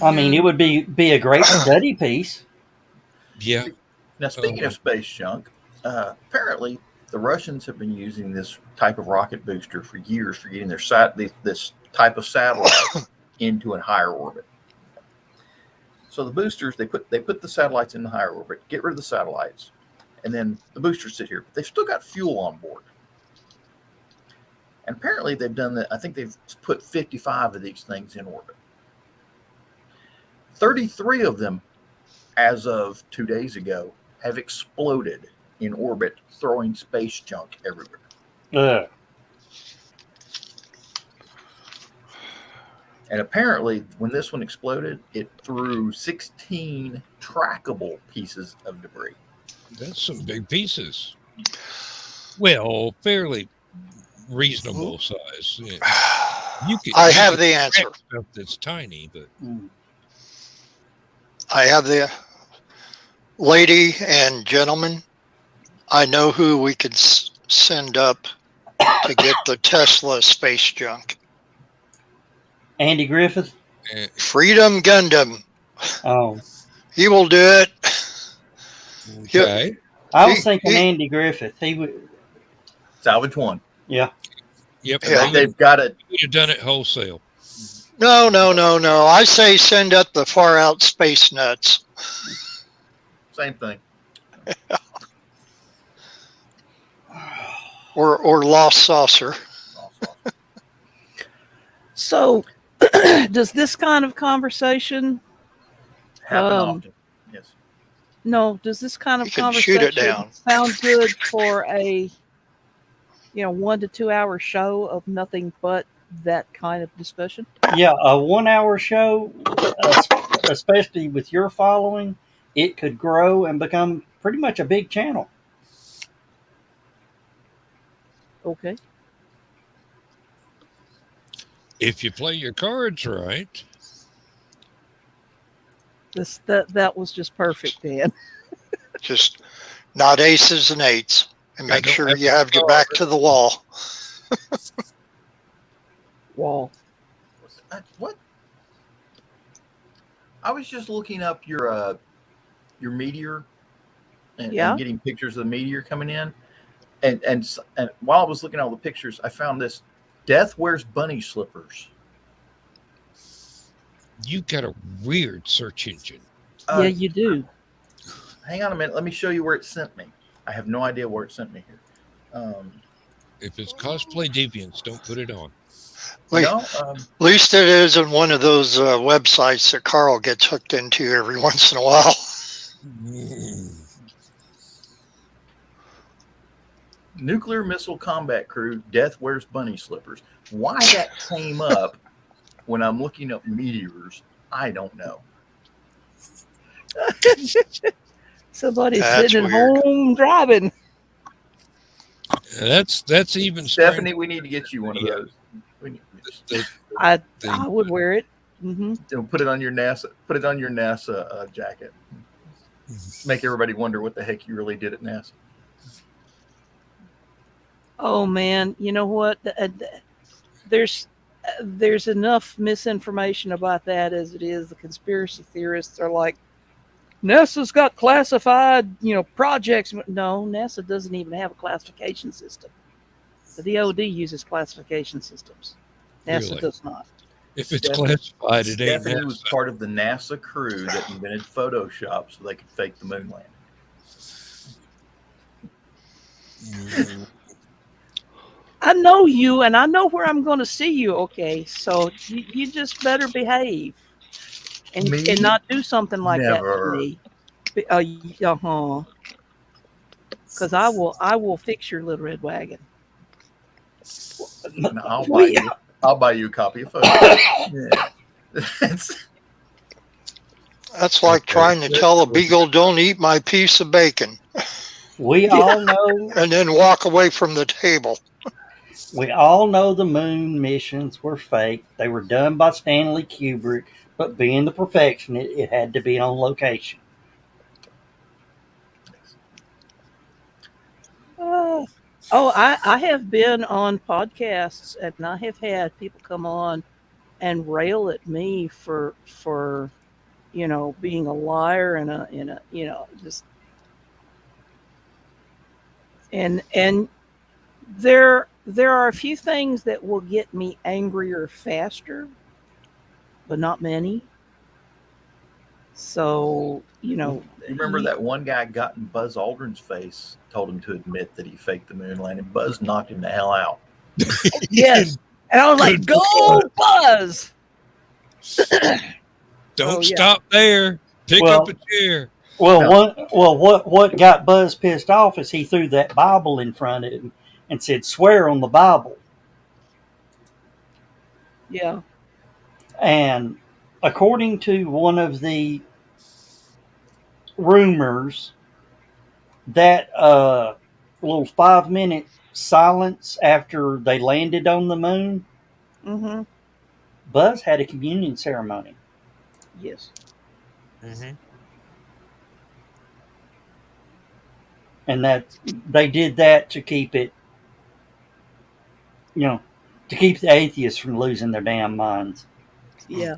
I mean, it would be a great study piece. Yeah. Now, speaking of space junk, apparently the Russians have been using this type of rocket booster for years for getting this type of satellite into a higher orbit. So the boosters, they put the satellites in the higher orbit, get rid of the satellites, and then the boosters sit here. But they've still got fuel on board. And apparently they've done that. I think they've put 55 of these things in orbit. 33 of them, as of 2 days ago, have exploded in orbit, throwing space junk everywhere. And apparently, when this one exploded, it threw 16 trackable pieces of debris. That's some big pieces. Well, fairly reasonable size. Yeah. I have the answer. Stuff that's tiny, but I have the lady and gentleman. I know who we could send up to get the Tesla space junk. Andy Griffith. Freedom Gundam. Oh, He will do it. okay. I was thinking Andy Griffith. He would. Salvage one. Yeah. Yep. Yeah. They've got it. We'd have done it wholesale. No. I say send up the far out space nuts. Same thing. Or lost saucer. So, does this kind of conversation Happen often. Yes. No, does this kind of You can shoot conversation it down. sound good for a 1 to 2 hour show of nothing but that kind of discussion? Yeah, a 1 hour show, especially with your following, it could grow and become pretty much a big channel. Okay. If you play your cards right. That was just perfect, Dan. Just not aces and eights. And make sure you have your back to the wall. Wall. What? I was just looking up your meteor and getting pictures of the meteor coming in. And while I was looking at all the pictures, I found this. Death wears bunny slippers. You got a weird search engine. Yeah, you do. Hang on a minute. Let me show you where it sent me. I have no idea where it sent me here. If it's cosplay deviants, don't put it on. At least it is in one of those websites that Carl gets hooked into every once in a while. Nuclear missile combat crew, death wears bunny slippers. Why that came up when I'm looking up meteors, I don't know. Somebody's That's sitting at weird. home driving. That's even Stephanie, we need to get you one of those. I would wear it. Put it on your NASA. Put it on your NASA jacket. Make everybody wonder what the heck you really did at NASA. Oh man, you know what? There's enough misinformation about that as it is. The conspiracy theorists are like, NASA's got classified, projects. No, NASA doesn't even have a classification system. The DoD uses classification systems. NASA Really? does not. If it's classified, it ain't Stephanie was NASA. part of the NASA crew that invented Photoshop so they could fake the moon landing. I know you, and I know where I'm going to see you. Okay, so you just better behave and not do something like Never. that to me. because I will fix your little red wagon. And I'll buy you a copy of photos. Yeah. That's like trying to tell a beagle, "Don't eat my piece of bacon," We all know. and then walk away from the table. We all know the moon missions were fake. They were done by Stanley Kubrick, but being the perfectionist, it had to be on location. Oh, I have been on podcasts and I have had people come on and rail at me for being a liar and a just and there are a few things that will get me angrier faster, but not many. So, You remember that one guy got in Buzz Aldrin's face, told him to admit that he faked the moon landing. Buzz knocked him the hell out. Yes. And I was like, "Go, Buzz!" Don't Oh, yeah. stop there. Pick Well- up a chair. What got Buzz pissed off is he threw that Bible in front of him and said, "Swear on the Bible." Yeah. And according to one of the rumors, that little 5-minute silence after they landed on the moon, Mm-hmm. Buzz had a communion ceremony. Yes. Mm-hmm. And that they did that to keep it, to keep the atheists from losing their damn minds. Yeah.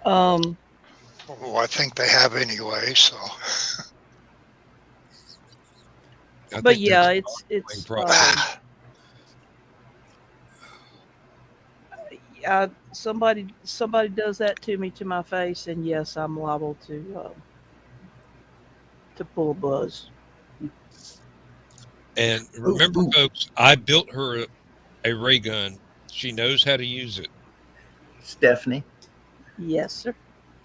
Um. Oh, I think they have anyway. So But yeah, it's problem. somebody does that to me to my face, and yes, I'm liable to pull a Buzz. And remember, folks, I built her a ray gun. She knows how to use it. Stephanie, Yes, sir.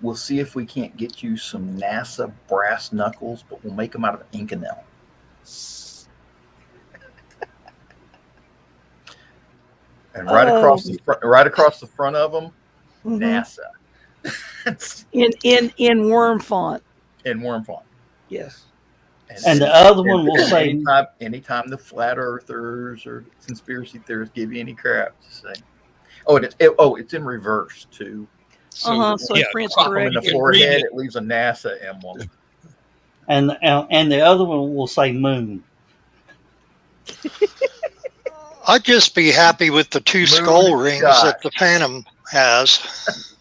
we'll see if we can't get you some NASA brass knuckles, but we'll make them out of Inconel. And right across the front of them, Mhm. NASA. In worm font. In worm font. Yes. And the other one will say, anytime the flat earthers or conspiracy theorists give you any crap, just say, it's in reverse too. So it prints Pop them in the correctly. forehead, it leaves a NASA emblem. and the other one will say moon. I'd just be happy with the two skull rings that the Phantom has.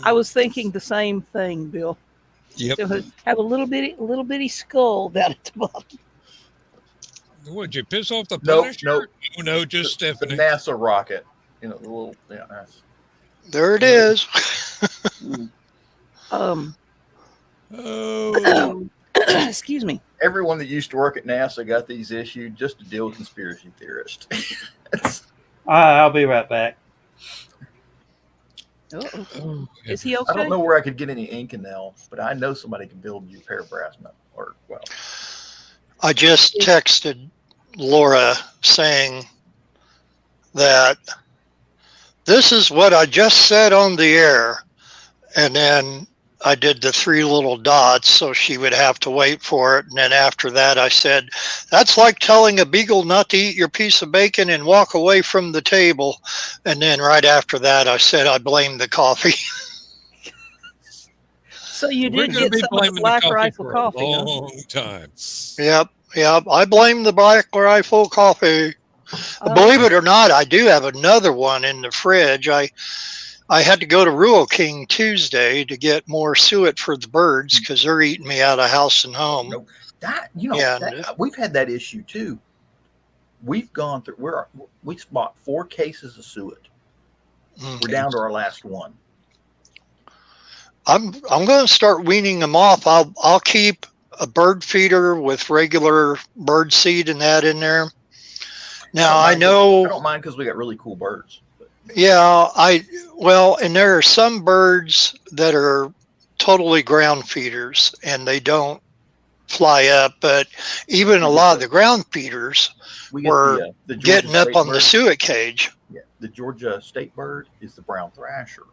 I was thinking the same thing, Bill. Yep. To have a little bitty skull down at the bottom. Would you piss off the Nope, Punisher? nope. No, just The Stephanie. NASA rocket. The little There it is. Oh, Excuse me. everyone that used to work at NASA got these issued just to deal with conspiracy theorists. I'll be right back. Uh-oh. Is he I okay? don't know where I could get any Inconel, but I know somebody can build you a pair of brass knuckles. I just texted Laura saying that this is what I just said on the air. And then I did the 3 little dots so she would have to wait for it. And then after that, I said, that's like telling a beagle not to eat your piece of bacon and walk away from the table. And then right after that, I said, I blame the coffee. So you we're did going to get be some of the blaming Black the coffee Rifle for coffee. a Huh? long time. Yep. I blame the Black Rifle coffee. Believe it or not, I do have another one in the fridge. I had to go to Rural King Tuesday to get more suet for the birds because they're eating me out of house and home. Nope. We've had that issue too. We've gone through. We bought 4 cases of suet. We're down to our last one. I'm going to start weaning them off. I'll keep a bird feeder with regular bird seed and that in there. Now I don't mind because we got really cool birds. Yeah, and there are some birds that are totally ground feeders, and they don't fly up. But even a lot of the ground feeders We get were the Georgia getting up state on the bird. suet cage. Yeah, the Georgia state bird is the brown thrasher,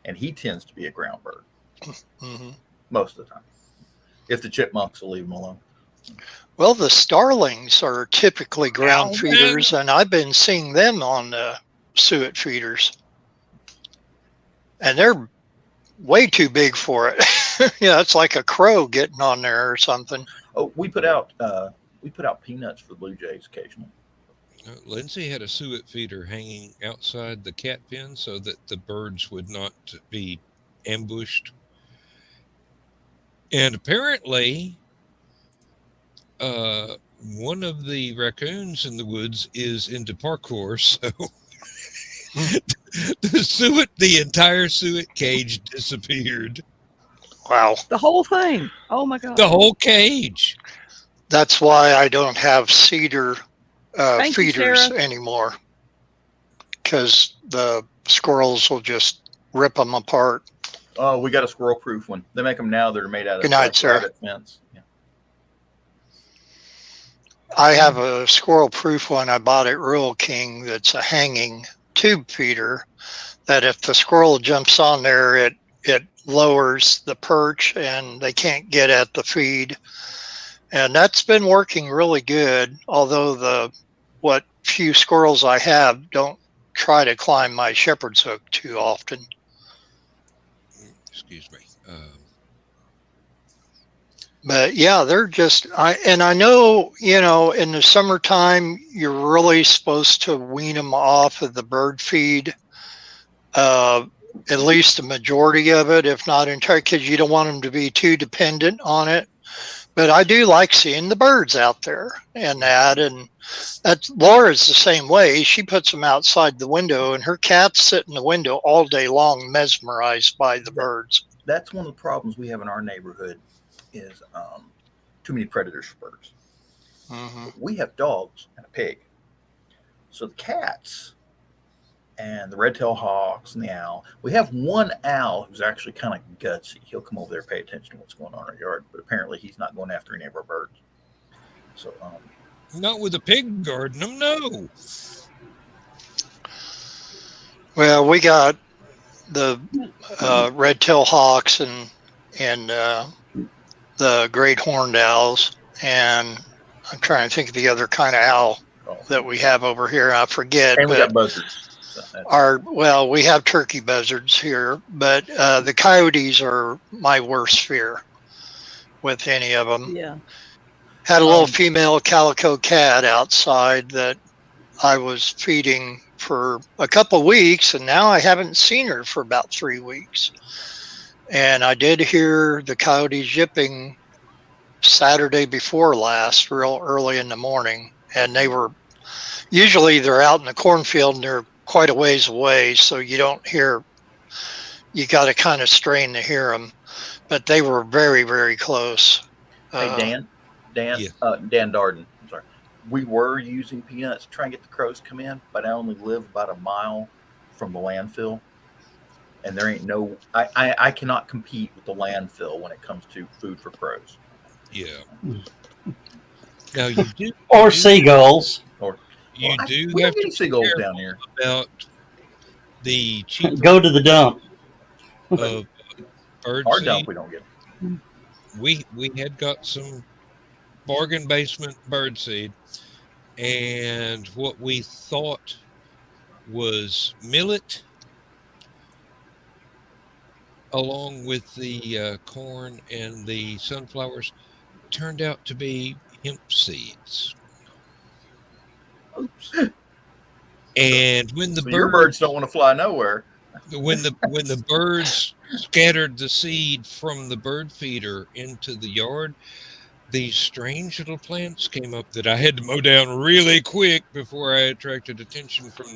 and he tends to be a ground bird Hmm. most of the time. If the chipmunks will leave him alone. Well, the starlings are typically ground Alvin! feeders, and I've been seeing them on the suet feeders, and they're way too big for it. It's like a crow getting on there or something. Oh, we put out peanuts for the blue jays occasionally. Lindsay had a suet feeder hanging outside the cat pen so that the birds would not be ambushed. And apparently, one of the raccoons in the woods is into parkour, so the entire suet cage disappeared. Wow. The whole thing. Oh my god. The whole cage. That's why I don't have cedar Thank you, feeders Sarah. anymore, because the squirrels will just rip them apart. Oh, we got a squirrel proof one. They make them now that are made out of Good night, sir. rabbit fence. Yeah. I have a squirrel proof one I bought at Rural King that's a hanging tube feeder that if the squirrel jumps on there, it lowers the perch and they can't get at the feed. And that's been working really good, although the what few squirrels I have don't try to climb my shepherd's hook too often. Excuse me. But yeah, they're just I know, in the summertime you're really supposed to wean them off of the bird feed, at least the majority of it, if not entirely, because you don't want them to be too dependent on it. But I do like seeing the birds out there and Laura's the same way. She puts them outside the window, and her cats sit in the window all day long, mesmerized by the birds. That's one of the problems we have in our neighborhood is too many predators for birds. Mm-hmm. We have dogs and a pig. So the cats and the red-tailed hawks and the owl. We have one owl who's actually kind of gutsy. He'll come over there, pay attention to what's going on in our yard, but apparently he's not going after any of our birds. So, Not with a pig guarding them, no. Well, we got the red-tailed hawks and the great horned owls, and I'm trying to think of the other kind of owl that we have over here. I forget. and we got buzzards. So we have turkey buzzards here, but the coyotes are my worst fear with any of them. Yeah. Had a little female calico cat outside that I was feeding for a couple of weeks, and now I haven't seen her for about 3 weeks. And I did hear the coyotes yipping Saturday before last, real early in the morning, and they're out in the cornfield and they're quite a ways away, so you don't hear. You got to kind of strain to hear them, but they were very, very close. Hey, Dan Darden. I'm sorry. We were using peanuts to try and get the crows to come in, but I only live about a mile from the landfill, and there ain't no. I cannot compete with the landfill when it comes to food for crows. Yeah. Now you do, Or seagulls. you do we have don't get to any be seagulls careful down here. about the cheap Go to the dump. of bird Our seed. dump, we don't get. We had got some bargain basement bird seed, and what we thought was millet along with the corn and the sunflowers turned out to be hemp seeds. Oops. And when the Your birds don't want to fly nowhere. when the birds scattered the seed from the bird feeder into the yard, these strange little plants came up that I had to mow down really quick before I attracted attention from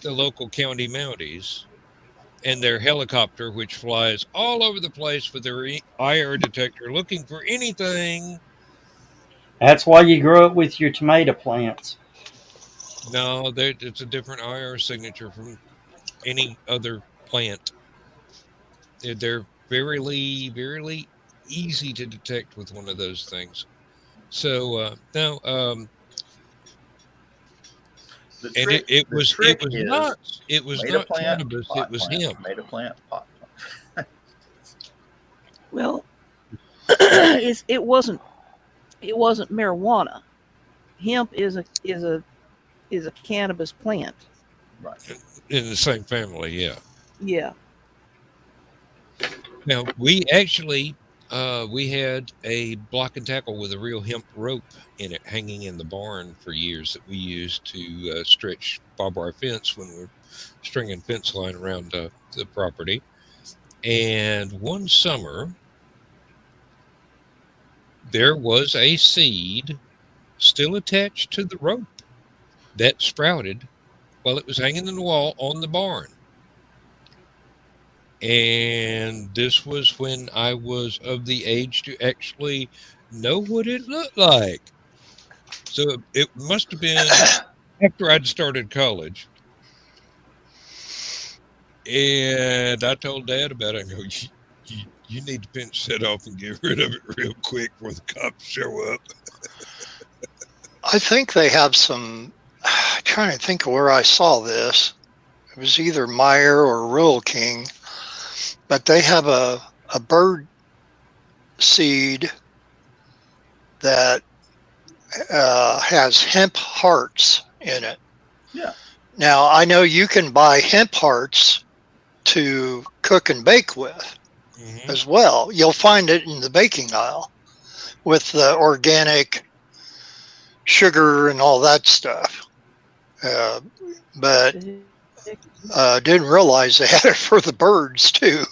the local county Mounties and their helicopter, which flies all over the place with their IR detector looking for anything. That's why you grow it with your tomato plants. No, it's a different IR signature from any other plant. They're very easy to detect with one of those things. So now, The and trick, it the was trick is tomato not plant, cannabis, it pot was plant, hemp. tomato plant, pot plant. Well, it wasn't marijuana. Hemp is a cannabis plant. Right. In the same family, yeah. Yeah. Now we actually we had a block and tackle with a real hemp rope in it hanging in the barn for years that we used to stretch barbed wire fence when we were stringing fence line around the property. And one summer, there was a seed still attached to the rope that sprouted while it was hanging in the wall on the barn. And this was when I was of the age to actually know what it looked like. So it must have been after I'd started college. And I told Dad about it. I go, you need to pinch that off and get rid of it real quick before the cops show up. I think they have some. I'm trying to think of where I saw this. It was either Meyer or Rural King, but they have a bird seed that has hemp hearts in it. Yeah. Now, I know you can buy hemp hearts to cook and bake with Mhm. as well. You'll find it in the baking aisle with the organic sugar and all that stuff. But didn't realize they had it for the birds too.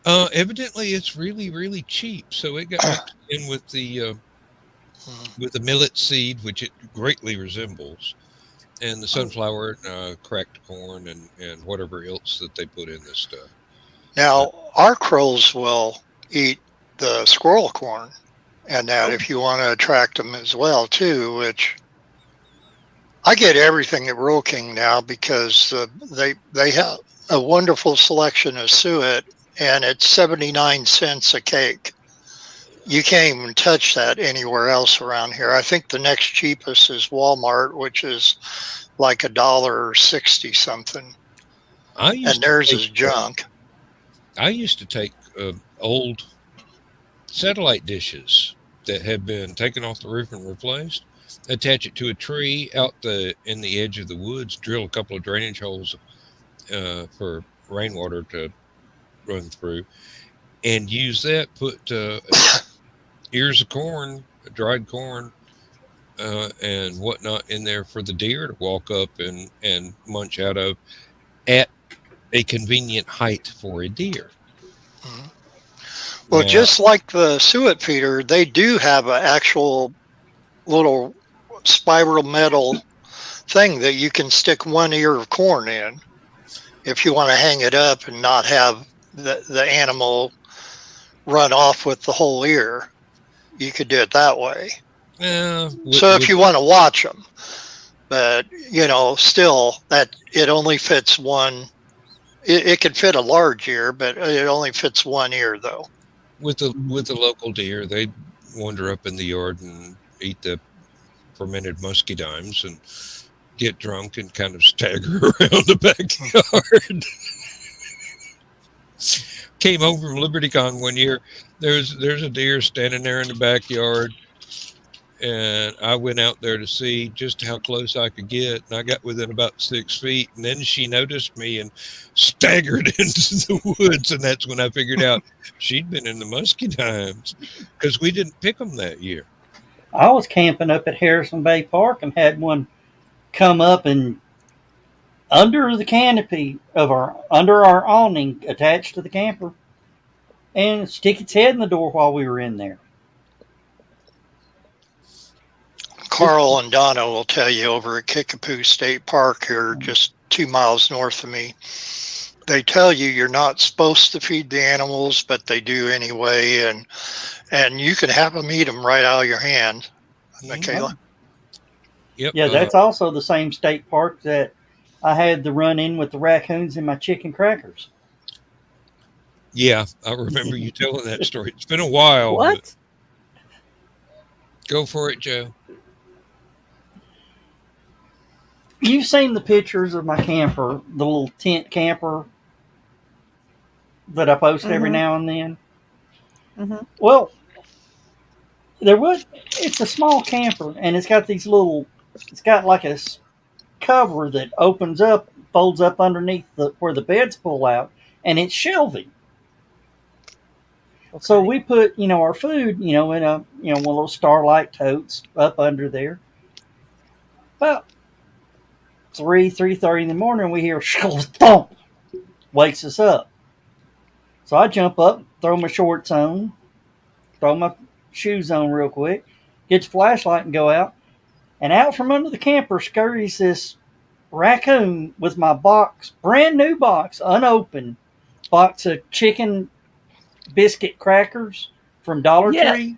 Evidently, it's really cheap. So it got mixed in with the millet seed, which it greatly resembles, and the sunflower, cracked corn, and whatever else that they put in this stuff. Now, our crows will eat the squirrel corn, and that if you want to attract them as well too, which I get everything at Rural King now because they have a wonderful selection of suet, and it's 79 cents a cake. You can't even touch that anywhere else around here. I think the next cheapest is Walmart, which is like $1.60 something, and theirs is junk. I used to take old satellite dishes that had been taken off the roof and replaced, attach it to a tree out in the edge of the woods, drill a couple of drainage holes for rainwater to run through, and use that. Put ears of corn, dried corn, and whatnot in there for the deer to walk up and munch out of at a convenient height for a deer. Mhm. Well, Now, just like the suet feeder, they do have an actual little spiral metal thing that you can stick one ear of corn in if you want to hang it up and not have the animal run off with the whole ear. You could do it that way. So if you want to watch them, but still that it only fits one. It can fit a large ear, but it only fits one ear though. with the local deer, they wander up in the yard and eat the fermented muscadines and get drunk and kind of stagger around the backyard. Came home from LibertyCon one year. There's a deer standing there in the backyard, and I went out there to see just how close I could get, and I got within about 6 feet, and then she noticed me and staggered into the woods, and that's when I figured out she'd been in the muscadines because we didn't pick them that year. I was camping up at Harrison Bay Park and had one come up and under the canopy of under our awning attached to the camper and stick its head in the door while we were in there. Carl and Donna will tell you over at Kickapoo State Park here, just 2 miles north of me, they tell you you're not supposed to feed the animals, but they do anyway, and you can have them eat them right out of your hand, Michaela. Yep. Yeah, that's also the same state park that I had the run in with the raccoons and my chicken crackers. Yeah, I remember you telling that story. It's been a while. But What? go for it, Joe. You've seen the pictures of my camper, the little tent camper that I post every Mm-hmm. now and then. Mm-hmm. Well, there was. It's a small camper, and it's got these little. It's got like a cover that opens up, folds up underneath the where the beds pull out, and it's shelving. Okay. So we put, our food, in a, one of those Starlight totes up under there. About 3:30 in the morning, we hear thump, wakes us up. So I jump up, throw my shorts on, throw my shoes on real quick, get the flashlight and go out. And out from under the camper scurries this raccoon with my box, brand new box, unopened, box of chicken biscuit crackers from Dollar Yes. Tree.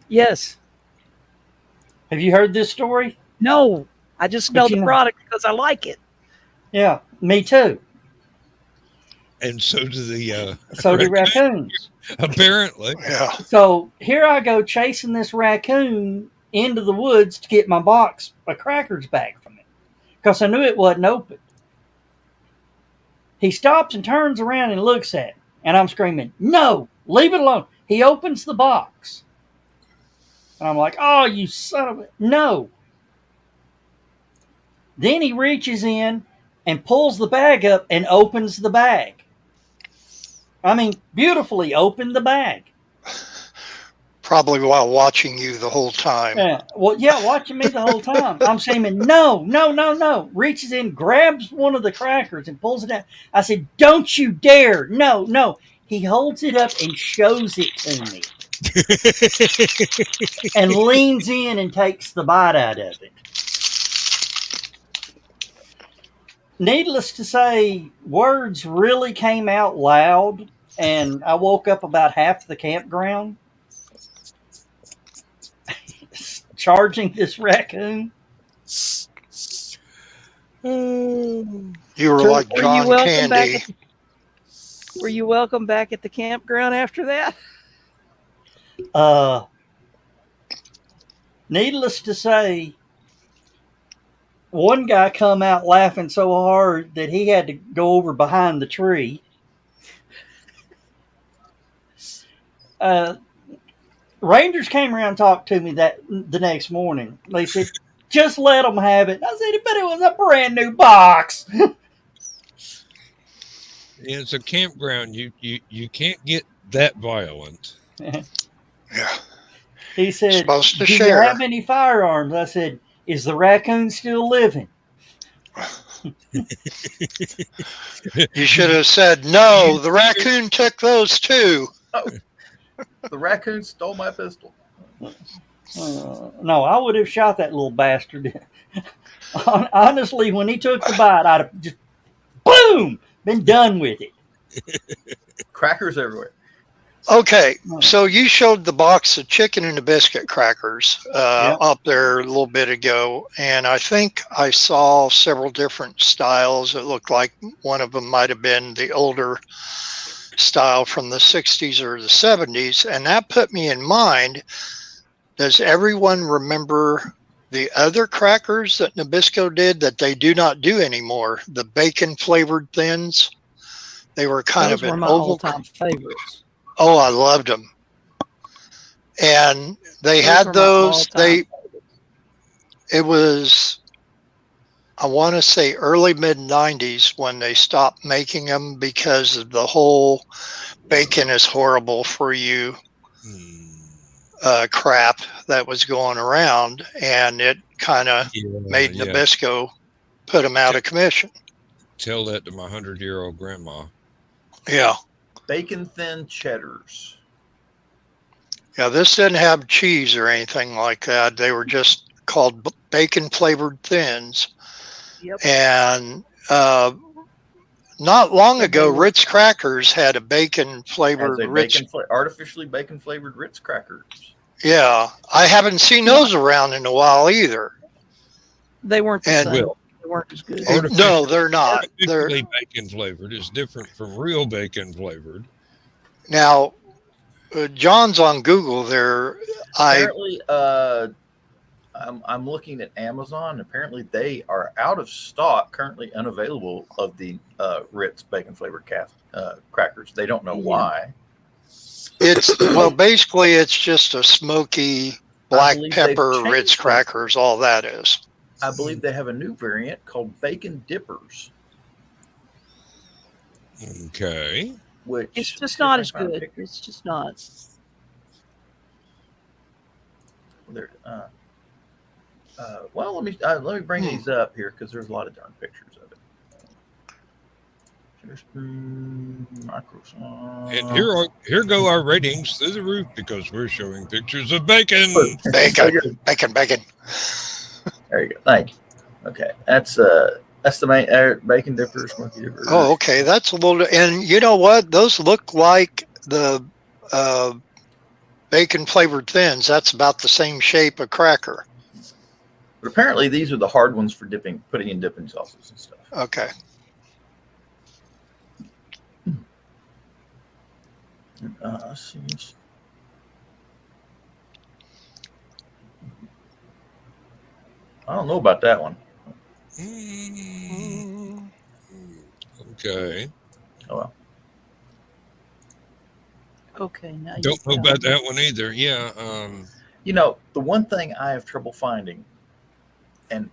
Yes. Have you heard this story? No. I just But know the product because I like it. Yeah, me too. And so do the So do raccoons. apparently. Yeah. So here I go chasing this raccoon into the woods to get my box of crackers back from him because I knew it wasn't open. He stops and turns around and looks at me, and I'm screaming, "No, leave it alone." He opens the box. And I'm like, "Oh, you son of a..." No. Then he reaches in and pulls the bag up and opens the bag. I mean, beautifully opened the bag. Probably while watching you the whole time. Yeah. Well, yeah, watching me the whole time. I'm screaming, "No, no, no, no." Reaches in, grabs one of the crackers and pulls it out. I said, "Don't you dare. No, no." He holds it up and shows it to me and leans in and takes the bite out of it. Needless to say, words really came out loud, and I woke up about half the campground charging this raccoon. You were So like were you John welcome back Candy. Were you welcome back at the campground after that? Needless to say, one guy come out laughing so hard that he had to go over behind the tree. Rangers came around and talked to me that the next morning. They said, "Just let them have it." I said, "But it was a brand new box." It's a campground. You can't get that violent. Yeah. He said, Supposed to "Do you share. have any firearms?" I said, "Is the raccoon still living?" You should have said, "No, the raccoon took those too." The raccoon stole my pistol. No, I would have shot that little bastard. Honestly, when he took the bite, I'd have just, boom, been done with it. Crackers everywhere. Okay, so you showed the box of chicken and the biscuit crackers up there a little bit ago, and I think I saw several different styles. It looked like one of them might have been the older style from the 60s or the 70s, and that put me in mind, does everyone remember the other crackers that Nabisco did that they do not do anymore? The bacon flavored thins. They were kind Those of were an my oval. all-time favorites. Oh, I loved them. And they Those had were my those. all-time It was, I want to say early mid 90s when they stopped making them because of the whole bacon is horrible for you crap that was going around, and it kind of made Nabisco put them out of commission. Tell that to my 100-year-old grandma. Yeah. Bacon thin cheddars. Yeah, this didn't have cheese or anything like that. They were just called bacon flavored thins. Yep. And not long ago, Ritz crackers had a bacon flavored artificially bacon flavored Ritz crackers. Yeah, I haven't seen those around in a while either. They weren't the same. They weren't as good. No, they're not. They're bacon flavored. It's different from real bacon flavored. Now, John's on Google there. Apparently, I'm looking at Amazon. Apparently, they are out of stock, currently unavailable of the Ritz bacon flavored crackers. They don't know Yeah. why. Basically, it's just a smoky black believe they've pepper changed Ritz them. crackers. All that is. I believe they have a new variant called bacon dippers, Okay. which It's just if not I as find a good. picture- It's just not. there, well, let me bring these up here because there's a lot of darn pictures of it. Microsoft. And here go our ratings through the roof because we're showing pictures of bacon. Bacon. There you go. Thank you. Okay, that's the main bacon dippers, smoky dippers. Oh, okay. That's a little. And you know what? Those look like the bacon flavored thins. That's about the same shape of cracker. But apparently, these are the hard ones for putting in dipping sauces and stuff. Okay. Let's see. I don't know about that one. Okay. Oh well. Okay, now Don't know about that one either. Yeah. You know, the one thing I have trouble finding, and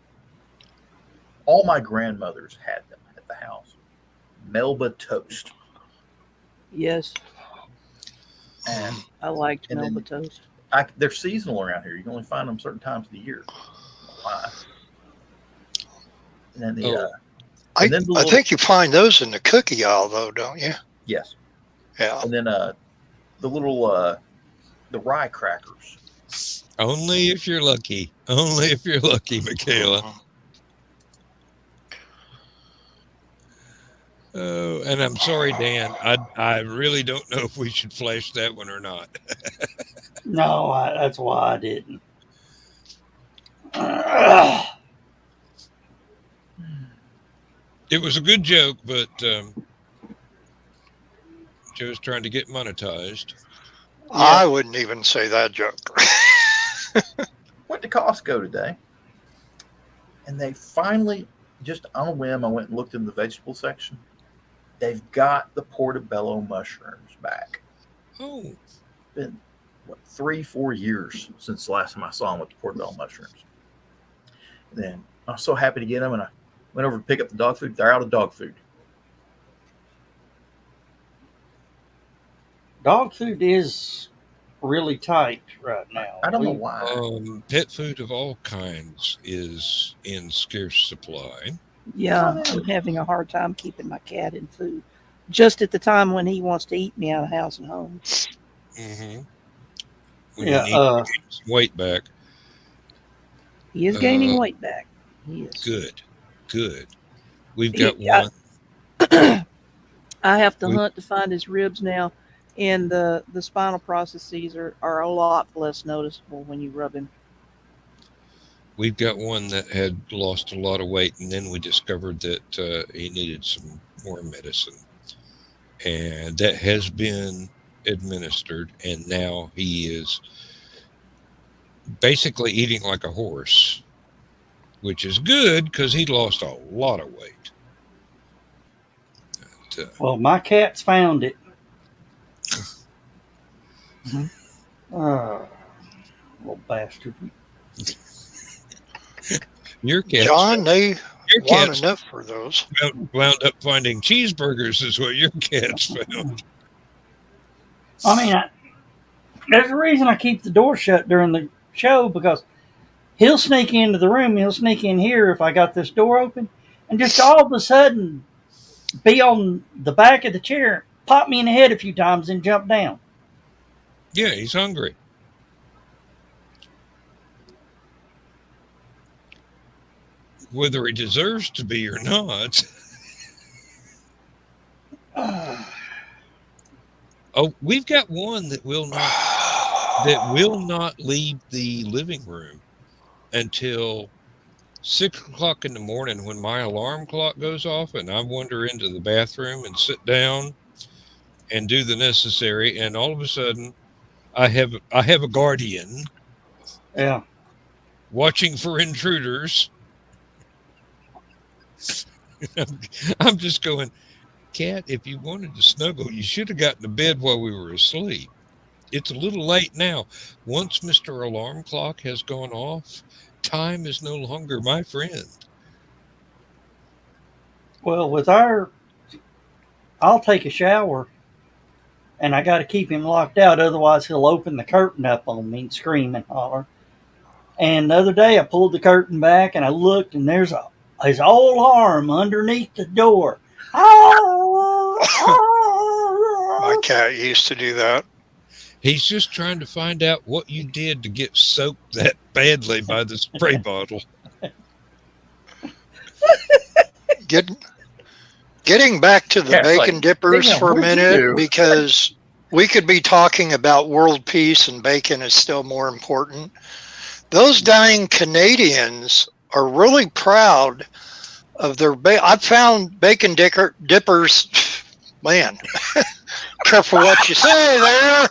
all my grandmothers had them at the house, Melba toast. Yes, And I liked And then- Melba toast. they're seasonal around here. You can only find them certain times of the year. Why? And then the I and then the little- think you find those in the cookie aisle, though, don't you? yes, Yeah. and then the little the rye crackers. Only if you're lucky. Only if you're lucky, Michaela. Oh, and I'm sorry, Dan. I really don't know if we should flash that one or not. No, that's why I didn't. It was a good joke, but Joe's trying to get monetized. I wouldn't even say that joke. Went to Costco today, and they finally, just on a whim, I went and looked in the vegetable section. They've got the portobello mushrooms back. Oh, Been 3-4 years since the last time I saw them with the portobello mushrooms. And then I was so happy to get them, and I went over to pick up the dog food. They're out of dog food. Dog food is really tight right now. I don't know why. pet food of all kinds is in scarce supply. Yeah, I'm having a hard time keeping my cat in food. Just at the time when he wants to eat me out of house and home. Mm-hmm. When Yeah, you need to get some weight back. He is gaining weight back. He is. Good. We've got Yeah. one. I have to hunt to find his ribs now, and the spinal processes are a lot less noticeable when you rub him. We've got one that had lost a lot of weight, and then we discovered that he needed some more medicine. And that has been administered, and now he is basically eating like a horse, which is good because he lost a lot of weight. But, Well, my cat's found it. Little bastard. your cat John, they your want cat's enough for those. wound up finding cheeseburgers is what your cat's found. I mean, there's a reason I keep the door shut during the show because he'll sneak into the room. He'll sneak in here if I got this door open, and just all of a sudden be on the back of the chair, pop me in the head a few times, and jump down. Yeah, he's hungry. Whether he deserves to be or not. Oh, we've got one that will not leave the living room until 6 o'clock in the morning when my alarm clock goes off, and I wander into the bathroom and sit down, and do the necessary, and all of a sudden, I have a guardian. Yeah. Watching for intruders. I'm just going, Cat, if you wanted to snuggle, you should have gotten to bed while we were asleep. It's a little late now. Once Mr. Alarm Clock has gone off, time is no longer my friend. Well, I'll take a shower, and I got to keep him locked out. Otherwise, he'll open the curtain up on me and scream and holler. And the other day, I pulled the curtain back, and I looked, and there's his old arm underneath the door. My cat used to do that. He's just trying to find out what you did to get soaked that badly by the spray bottle. Getting back to the bacon dippers for a minute, because we could be talking about world peace and bacon is still more important. Those dying Canadians are really proud of their I've found bacon dippers. Man, careful what you say there.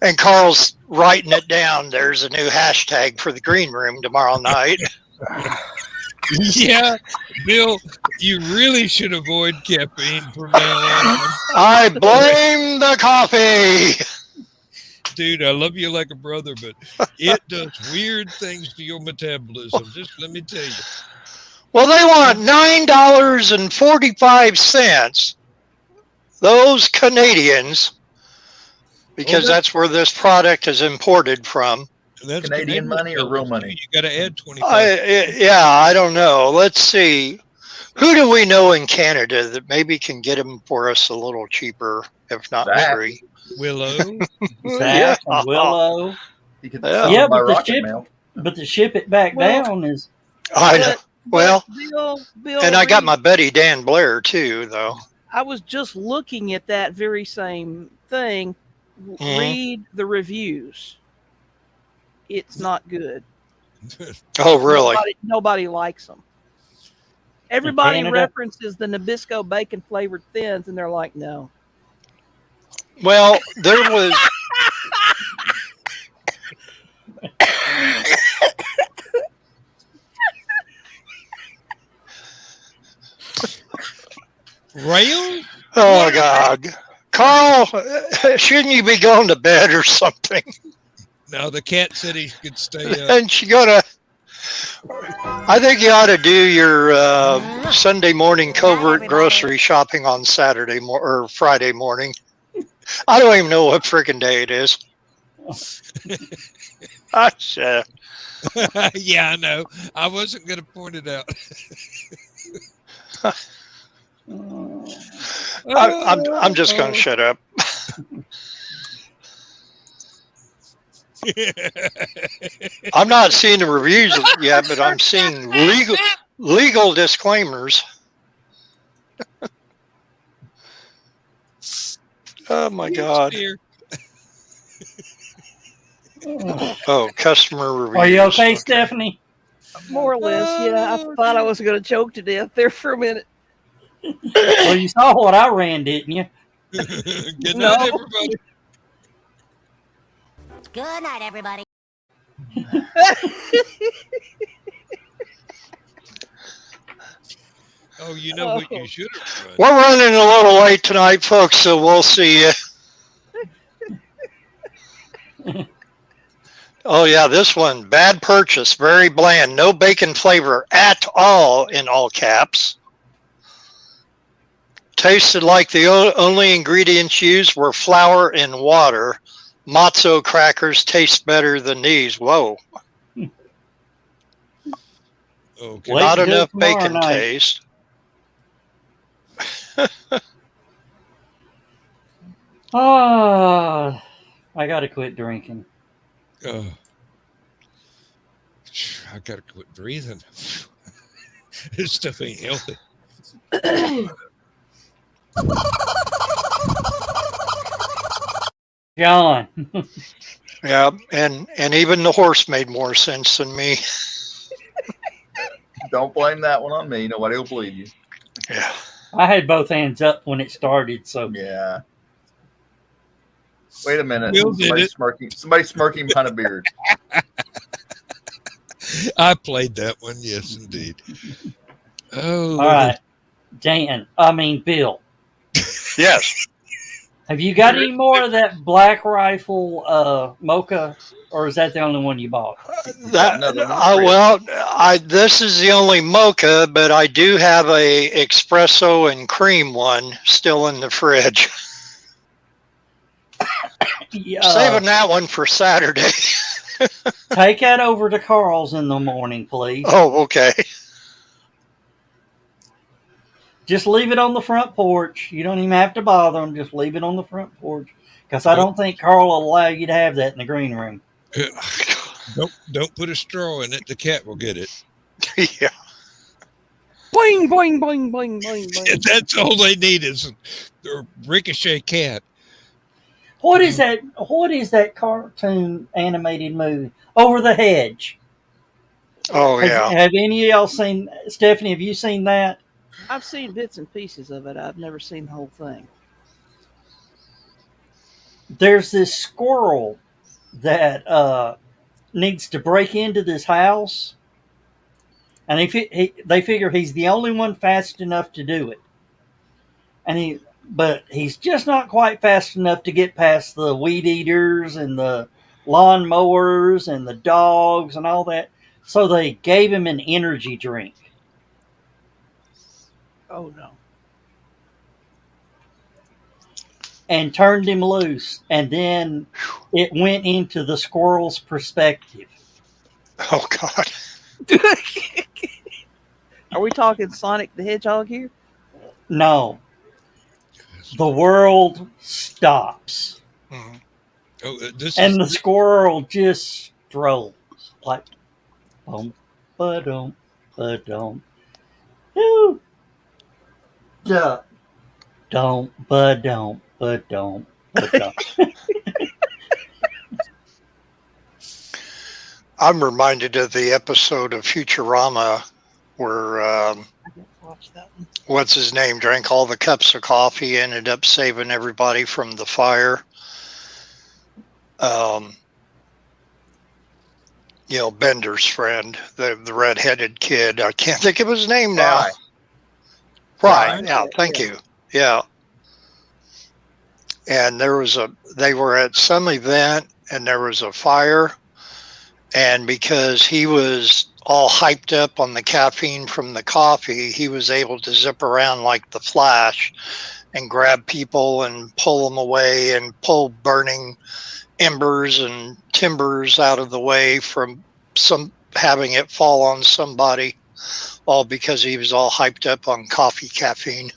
And Carl's writing it down. There's a new hashtag for the green room tomorrow night. Yeah, Bill, you really should avoid caffeine from now on. I blame the coffee. Dude, I love you like a brother, but it does weird things to your metabolism. Just let me tell you. Well, they want $9.45. Those Canadians, because that's where this product is imported from. That's Canadian money or real money? You got to add 25. I don't know. Let's see. Who do we know in Canada that maybe can get them for us a little cheaper, if not free? Willow. Zach and Willow. You could Yeah, buy but rocket mail. to ship it back down is. I know. Well, Bill, and I got my buddy Dan Blair too, though. I was just looking at that very same thing. Read the reviews. It's not good. Oh, really? Nobody likes them. Everybody references the Nabisco bacon flavored thins, and they're like, no. Well, there was. Rail? Oh, God. Carl, shouldn't you be going to bed or something? No, the cat said he could stay up. And you gotta. I think you ought to do your Sunday morning covert grocery shopping on Saturday or Friday morning. I don't even know what freaking day it is. Yeah, I know. I wasn't going to point it out. I'm just going to shut up. I'm not seeing the reviews yet, but I'm seeing legal disclaimers. Oh my God! Oh, customer reviews. Are you okay, Stephanie? More or less, yeah. I thought I was going to choke to death there for a minute. Well, you saw what I ran, didn't you? Good night, everybody. Good night, everybody. Oh, you know what you should have done? We're running a little late tonight, folks, so we'll see you. Oh, yeah, this one. Bad purchase, very bland. No bacon flavor at all, in all caps. Tasted like the only ingredients used were flour and water. Matzo crackers taste better than these. Whoa. Okay. Not enough bacon taste. I got to quit drinking. I got to quit breathing. This stuff ain't healthy. John. Yeah, and even the horse made more sense than me. Don't blame that one on me. Nobody will believe you. Yeah. I had both hands up when it started, so Yeah. Wait a minute. Will did Somebody's it. smirking. Somebody's smirking behind a beard. I played that one. Yes, indeed. Oh, all right. Bill, Yes. have you got any more of that Black Rifle mocha, or is that the only one you bought? Got another one for you. Well, this is the only mocha, but I do have a espresso and cream one still in the fridge. Saving that one for Saturday. Take that over to Carl's in the morning, please. Oh, okay. Just leave it on the front porch. You don't even have to bother them. Just leave it on the front porch. Because I don't think Carl will allow you to have that in the green room. Don't put a straw in it. The cat will get it. Yeah. Boing, boing, boing, boing, boing, boing. That's all they need is a ricochet cat. What is that? What is that cartoon animated movie? Over the Hedge. Oh, yeah. Have any of y'all seen? Stephanie, have you seen that? I've seen bits and pieces of it. I've never seen the whole thing. There's this squirrel that needs to break into this house, and they figure he's the only one fast enough to do it, but he's just not quite fast enough to get past the weed eaters and the lawn mowers and the dogs and all that. So they gave him an energy drink. Oh no. And turned him loose, and then it went into the squirrel's perspective. Oh, God. Are we talking Sonic the Hedgehog here? No. The world stops. Mhm. Oh, And the squirrel just strolls like boom, ba-dum, ba-dum. Ooh. Duh. Don't, ba-dum, ba-dum, ba-dum. I'm reminded of the episode of Futurama where I didn't watch that one. what's his name drank all the cups of coffee, ended up saving everybody from the fire. Bender's friend, the red-headed kid. I can't think of his name now. Right. Yeah. Thank you. Yeah. And they were at some event and there was a fire. And because he was all hyped up on the caffeine from the coffee, he was able to zip around like the Flash and grab people and pull them away and pull burning embers and timbers out of the way from having it fall on somebody, all because he was all hyped up on coffee caffeine.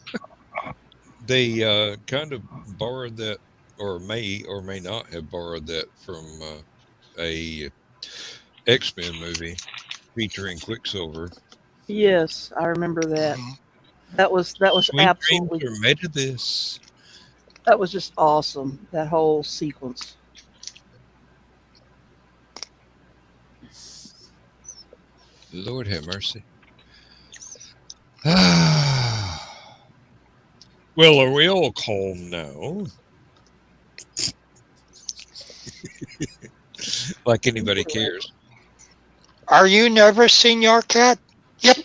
They kind of borrowed that, or may not have borrowed that from a X-Men movie featuring Quicksilver. Yes, I remember that. That was Sweet absolutely. dreams are made of this. That was just awesome. That whole sequence. Lord have mercy. Well, are we all calm now? Like anybody cares. Are you nervous, Senor Cat? Yep.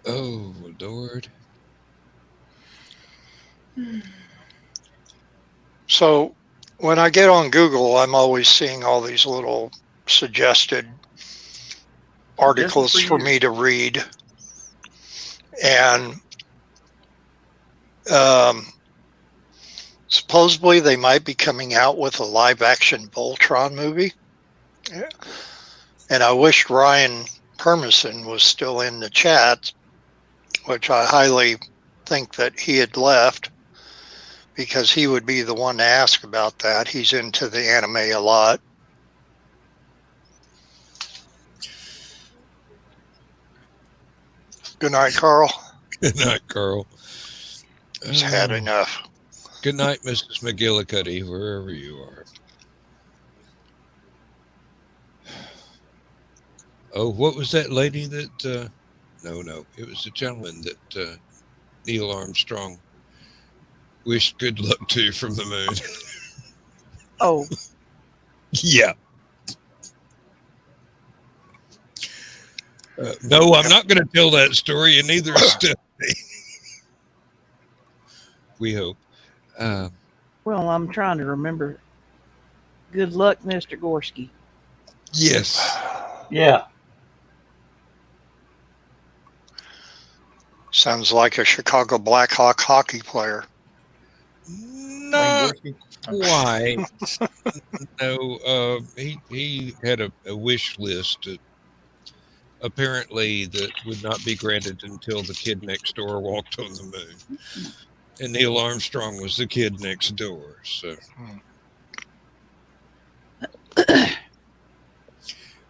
Oh, Lord. So when I get on Google, I'm always seeing all these little suggested articles for me to read. And supposedly they might be coming out with a live action Voltron movie. Yeah. And I wish Ryan Permison was still in the chat, which I highly think that he had left, because he would be the one to ask about that. He's into the anime a lot. Good night, Carl. Good night, Carl. He's had enough. Good night, Mrs. McGillicuddy, wherever you are. Oh, what was that lady that? No, it was the gentleman that Neil Armstrong wished good luck to from the moon. Oh, Yeah. No, I'm not going to tell that story, and neither is Stephanie. We hope. well, I'm trying to remember. Good luck, Mr. Gorski. Yes. Yeah. Sounds like a Chicago Blackhawk hockey player. Wayne Not Gorski? quite. No, he had a wish list that apparently that would not be granted until the kid next door walked on the moon. And Neil Armstrong was the kid next door. So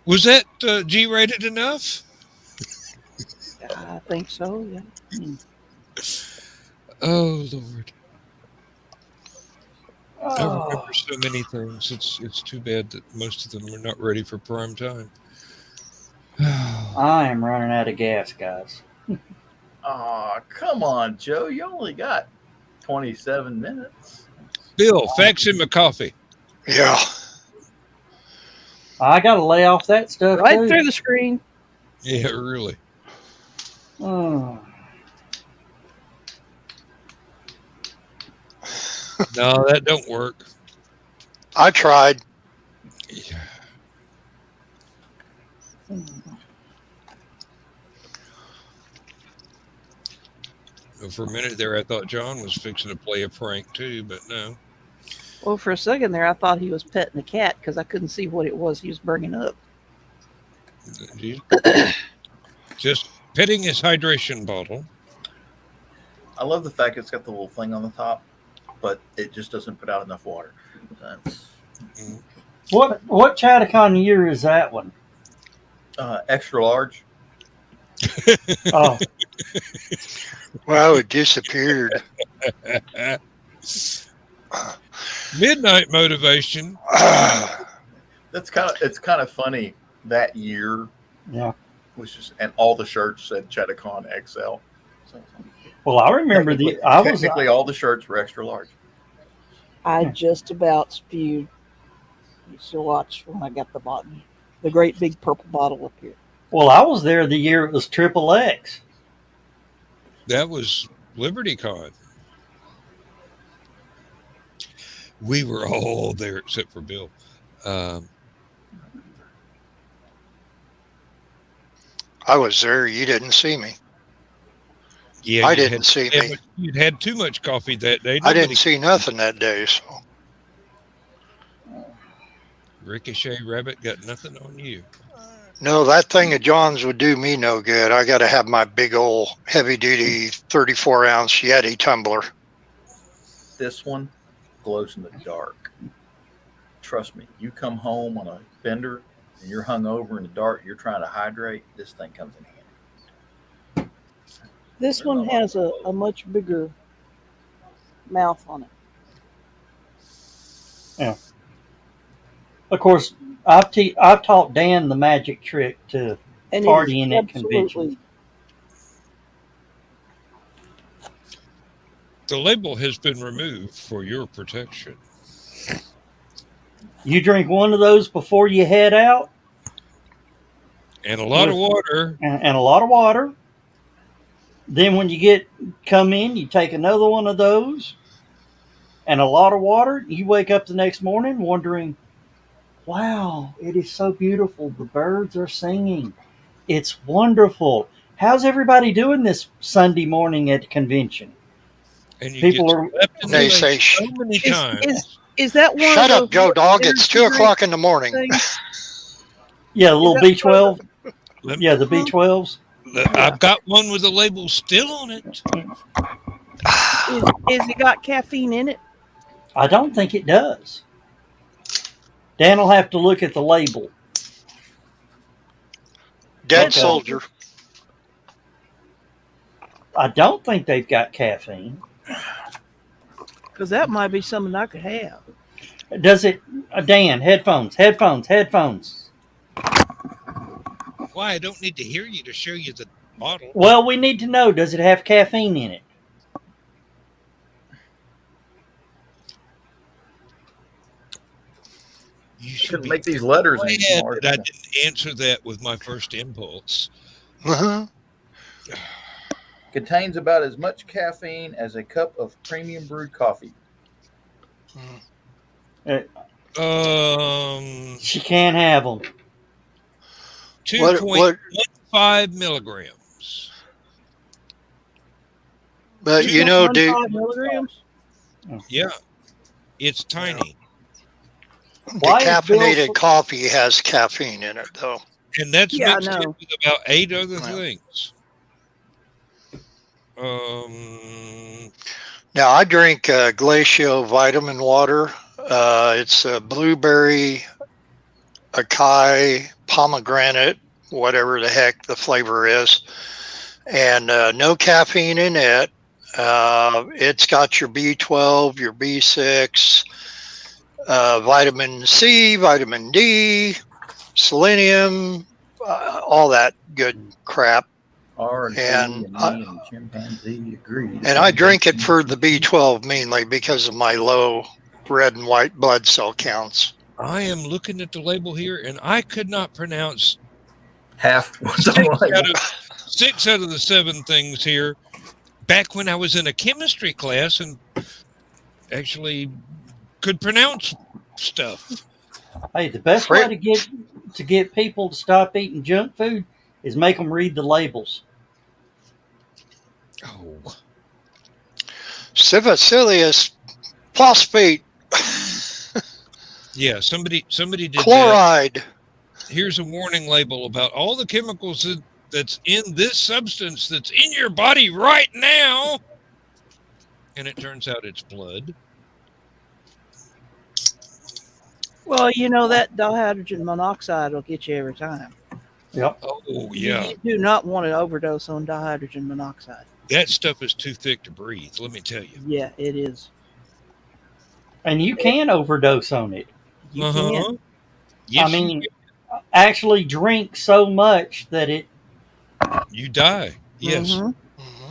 was that G-rated enough? I think so. Yeah. Oh Lord. I Oh, remember so many things. It's too bad that most of them are not ready for prime time. I am running out of gas, guys. Aw, come on, Joe. You only got 27 minutes. Bill, fax him a coffee. Yeah. I got to lay off that stuff Right too. through the screen. Yeah, really. Oh. No, that don't work. I tried. Yeah. For a minute there, I thought John was fixing to play a prank too, but no. Well, for a second there, I thought he was petting a cat because I couldn't see what it was he was bringing up. He's just petting his hydration bottle. I love the fact it's got the little thing on the top, but it just doesn't put out enough water. That's What Chattacon year is that one? extra large. Oh, Well, it disappeared. Midnight motivation. It's kind of funny that year yeah. was just, and all the shirts said Chattacon XL. So, Well, I remember technically all the shirts were extra large. I just about spewed. You should watch when I got the great big purple bottle up here. Well, I was there the year it was Triple X. That was LibertyCon. We were all there except for Bill. I was there. You didn't see me. Yeah, I didn't see me. You'd had too much coffee that day. I didn't see nothing that day. So Ricochet Rabbit got nothing on you. no, that thing of John's would do me no good. I got to have my big old heavy duty 34-ounce Yeti tumbler. This one glows in the dark. Trust me, you come home on a bender and you're hung over in the dark, you're trying to hydrate, this thing comes in handy. This one has a much bigger mouth on it. Yeah. Of course, I've taught Dan the magic trick to And partying at conventions. The label has been removed for your protection. You drink one of those before you head out, And a lot of water. and a lot of water. Then when you come in, you take another one of those, and a lot of water. You wake up the next morning wondering, wow, it is so beautiful. The birds are singing. It's wonderful. How's everybody doing this Sunday morning at the convention? And you People get are- slept in They the say, lake so many times. Is that one? "Shut of up, Joe Dog! It's 2:00 in the morning." Yeah, the little that B12. Let- Yeah, the B12s. I've got one with the label still on it. Is it got caffeine in it? I don't think it does. Dan will have to look at the label. Dead Okay. soldier. I don't think they've got caffeine. Because that might be something I could have. Does it? Dan, headphones. Why? I don't need to hear you to show you the bottle. Well, we need to know, does it have caffeine in it? You I should couldn't be make these letters any glad smaller. that I didn't answer that with my first impulse. Uh-huh. Contains about as much caffeine as a cup of premium brewed coffee. Uh, Um, She can't have them. What 2.15 milligrams. but you know, dude, 2.15 milligrams. Yeah, it's tiny. Why is decaffeinated Bill's- coffee has caffeine in it, though. And that's Yeah, I mixed in know. with about 8 other Yeah. things. Now I drink Glacio vitamin water. It's blueberry, acai, pomegranate, whatever the heck the flavor is, and no caffeine in it. It's got your B12, your B6, vitamin C, vitamin D, selenium, all that good crap. R and And T and E and chimpanzee agreed. And I drink it for the B12 mainly because of my low red and white blood cell counts. I am looking at the label here, and I could not pronounce half what's on the label. 6 out of the 7 things here. Back when I was in a chemistry class and actually could pronounce stuff. Hey, the best way to get people to stop eating junk food is make them read the labels. Oh, Civicilious phosphate, yeah. Somebody did chloride. that. Here's a warning label about all the chemicals that's in this substance that's in your body right now. And it turns out it's blood. Well, you know that dihydrogen monoxide will get you every time. Yep. Oh, yeah. You do not want to overdose on dihydrogen monoxide. That stuff is too thick to breathe, let me tell you. Yeah, it is. And you can overdose on it. You can. Yes, I mean, actually drink so much that you die. Yes. Mhm.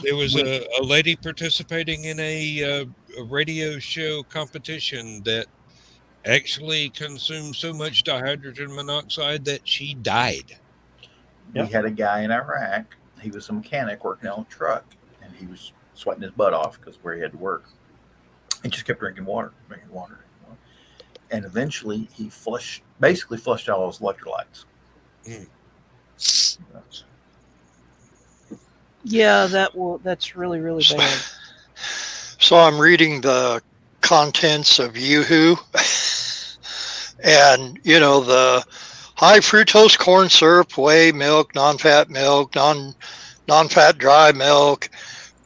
There was a lady participating in a radio show competition that actually consumed so much dihydrogen monoxide that she died. We had a guy in Iraq. He was a mechanic working on a truck, and he was sweating his butt off because where he had to work. He just kept drinking water. And eventually he basically flushed out all his electrolytes. Yeah, that's really, really bad. So I'm reading the contents of Yoo-Hoo, and you know, the high fructose corn syrup, whey milk, non-fat dry milk,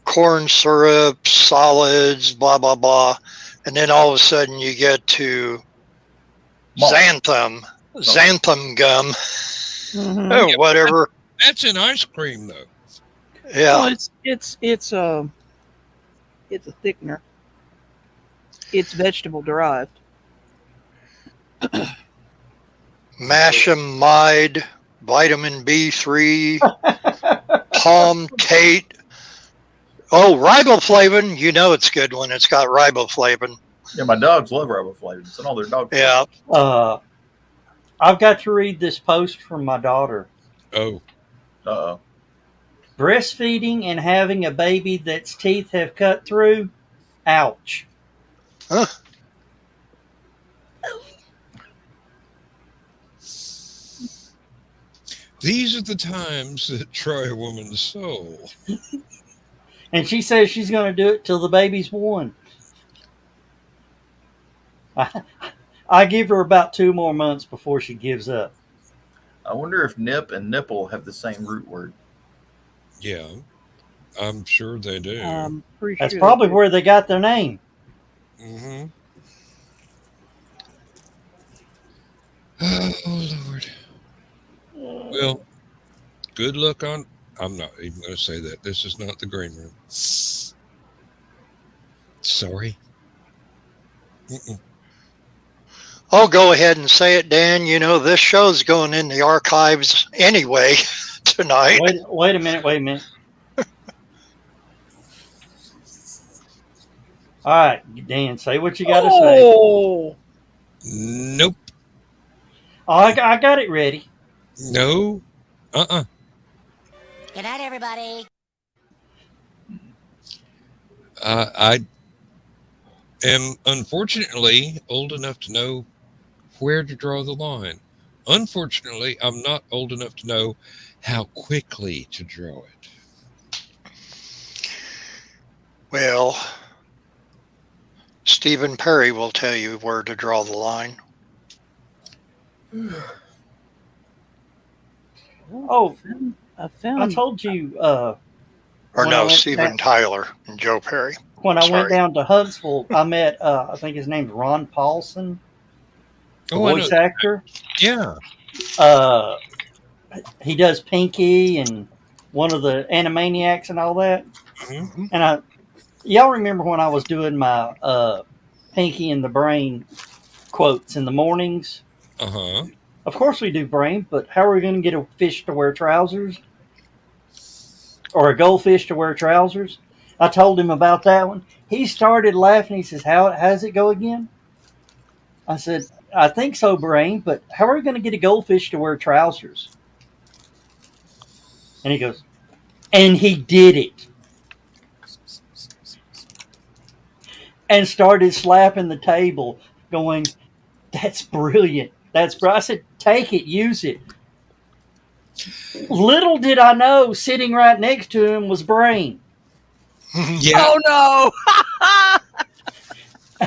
corn syrup, solids, blah blah blah, and then all of a sudden you get to xanthan gum, Mhm. or whatever. That's in ice cream, though. Yeah. Well, it's a thickener. It's vegetable derived. Machamide, vitamin B3, palmitate. Oh, riboflavin. You know it's good when it's got riboflavin. Yeah, my dogs love riboflavin. It's in all their dog food. Yeah. I've got to read this post from my daughter. Oh. Uh-oh. Breastfeeding and having a baby that's teeth have cut through. Ouch. Huh. These are the times that try a woman's soul. And she says she's going to do it till the baby's born. I give her about 2 more months before she gives up. I wonder if nip and nipple have the same root word. Yeah, I'm sure they do. Pretty That's sure probably they do. where they got their name. Mm-hmm. Oh, Lord. Well, good luck on... I'm not even going to say that. This is not the green room. Sorry. Mm-mm. Oh, go ahead and say it, Dan. You know, this show's going in the archives anyway tonight. Wait a minute. All right, Dan, say what you got to say. Oh, Nope. Oh, I got it ready. No. Good night, everybody. I am unfortunately old enough to know where to draw the line. Unfortunately, I'm not old enough to know how quickly to draw it. Well, Stephen Perry will tell you where to draw the line. Oh, I I found. told you. Or When I no, went Steven down- Tyler and Joe Perry. When I went Sorry. down to Huntsville, I met. I think his name's Ron Paulson, the Oh, I know. voice actor. Yeah. He does Pinky and one of the Animaniacs and all that. Mhm. And y'all remember when I was doing my Pinky and the Brain quotes in the mornings? Uh-huh. Of course we do brain, but how are we going to get a fish to wear trousers? Or a goldfish to wear trousers? I told him about that one. He started laughing. He says, how does it go again? I said, I think so, brain, but how are we going to get a goldfish to wear trousers? And he goes, and he did it. And started slapping the table, going, that's brilliant. That's brilliant. I said, take it, use it. Little did I know, sitting right next to him was Brain. Yeah. Oh no!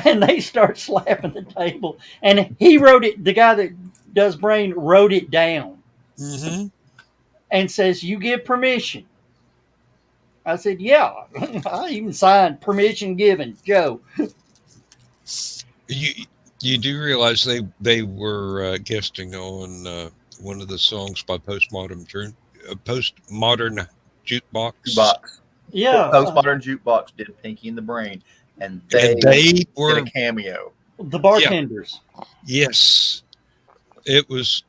And they start slapping the table. And he wrote it, the guy that does Brain wrote it down Mm-hmm. and says, you give permission. I said, yeah. I even signed permission given, Joe. You do realize they were guesting on one of the songs by Postmodern Jukebox. Jukebox. Yeah. Postmodern Jukebox did Pinky and the Brain, and they They did were a cameo. The bartenders. Yes. It was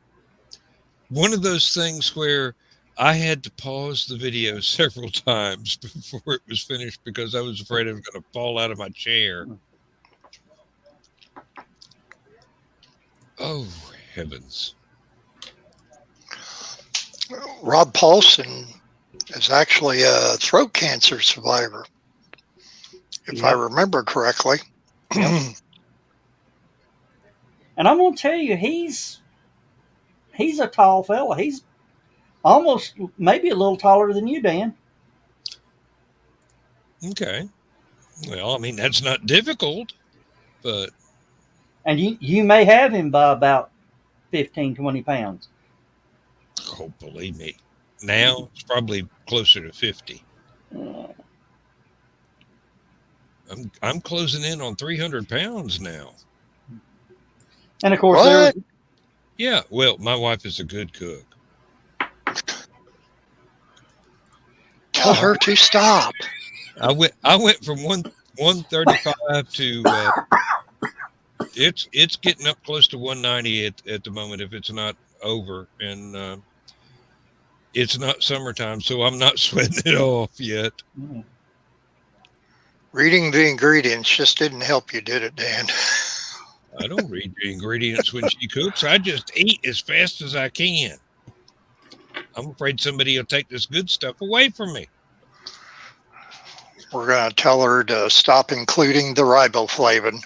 one of those things where I had to pause the video several times before it was finished because I was afraid I was going to fall out of my chair. Oh, heavens. Rob Paulson is actually a throat cancer survivor, if I remember correctly. And I'm going to tell you, he's a tall fella. He's almost maybe a little taller than you, Dan. Okay. Well, I mean, that's not difficult, but. And you may have him by about 15, 20 pounds. Oh, believe me. Now it's probably closer to 50. I'm closing in on 300 pounds now. And of course, What? Yeah, well, my wife is a good cook. Tell her to stop. I went from 135 to it's getting up close to 190 at the moment if it's not over, and it's not summertime, so I'm not sweating it off yet. Reading the ingredients just didn't help you, did it, Dan? I don't read the ingredients when she cooks. I just eat as fast as I can. I'm afraid somebody will take this good stuff away from me. We're going to tell her to stop including the riboflavin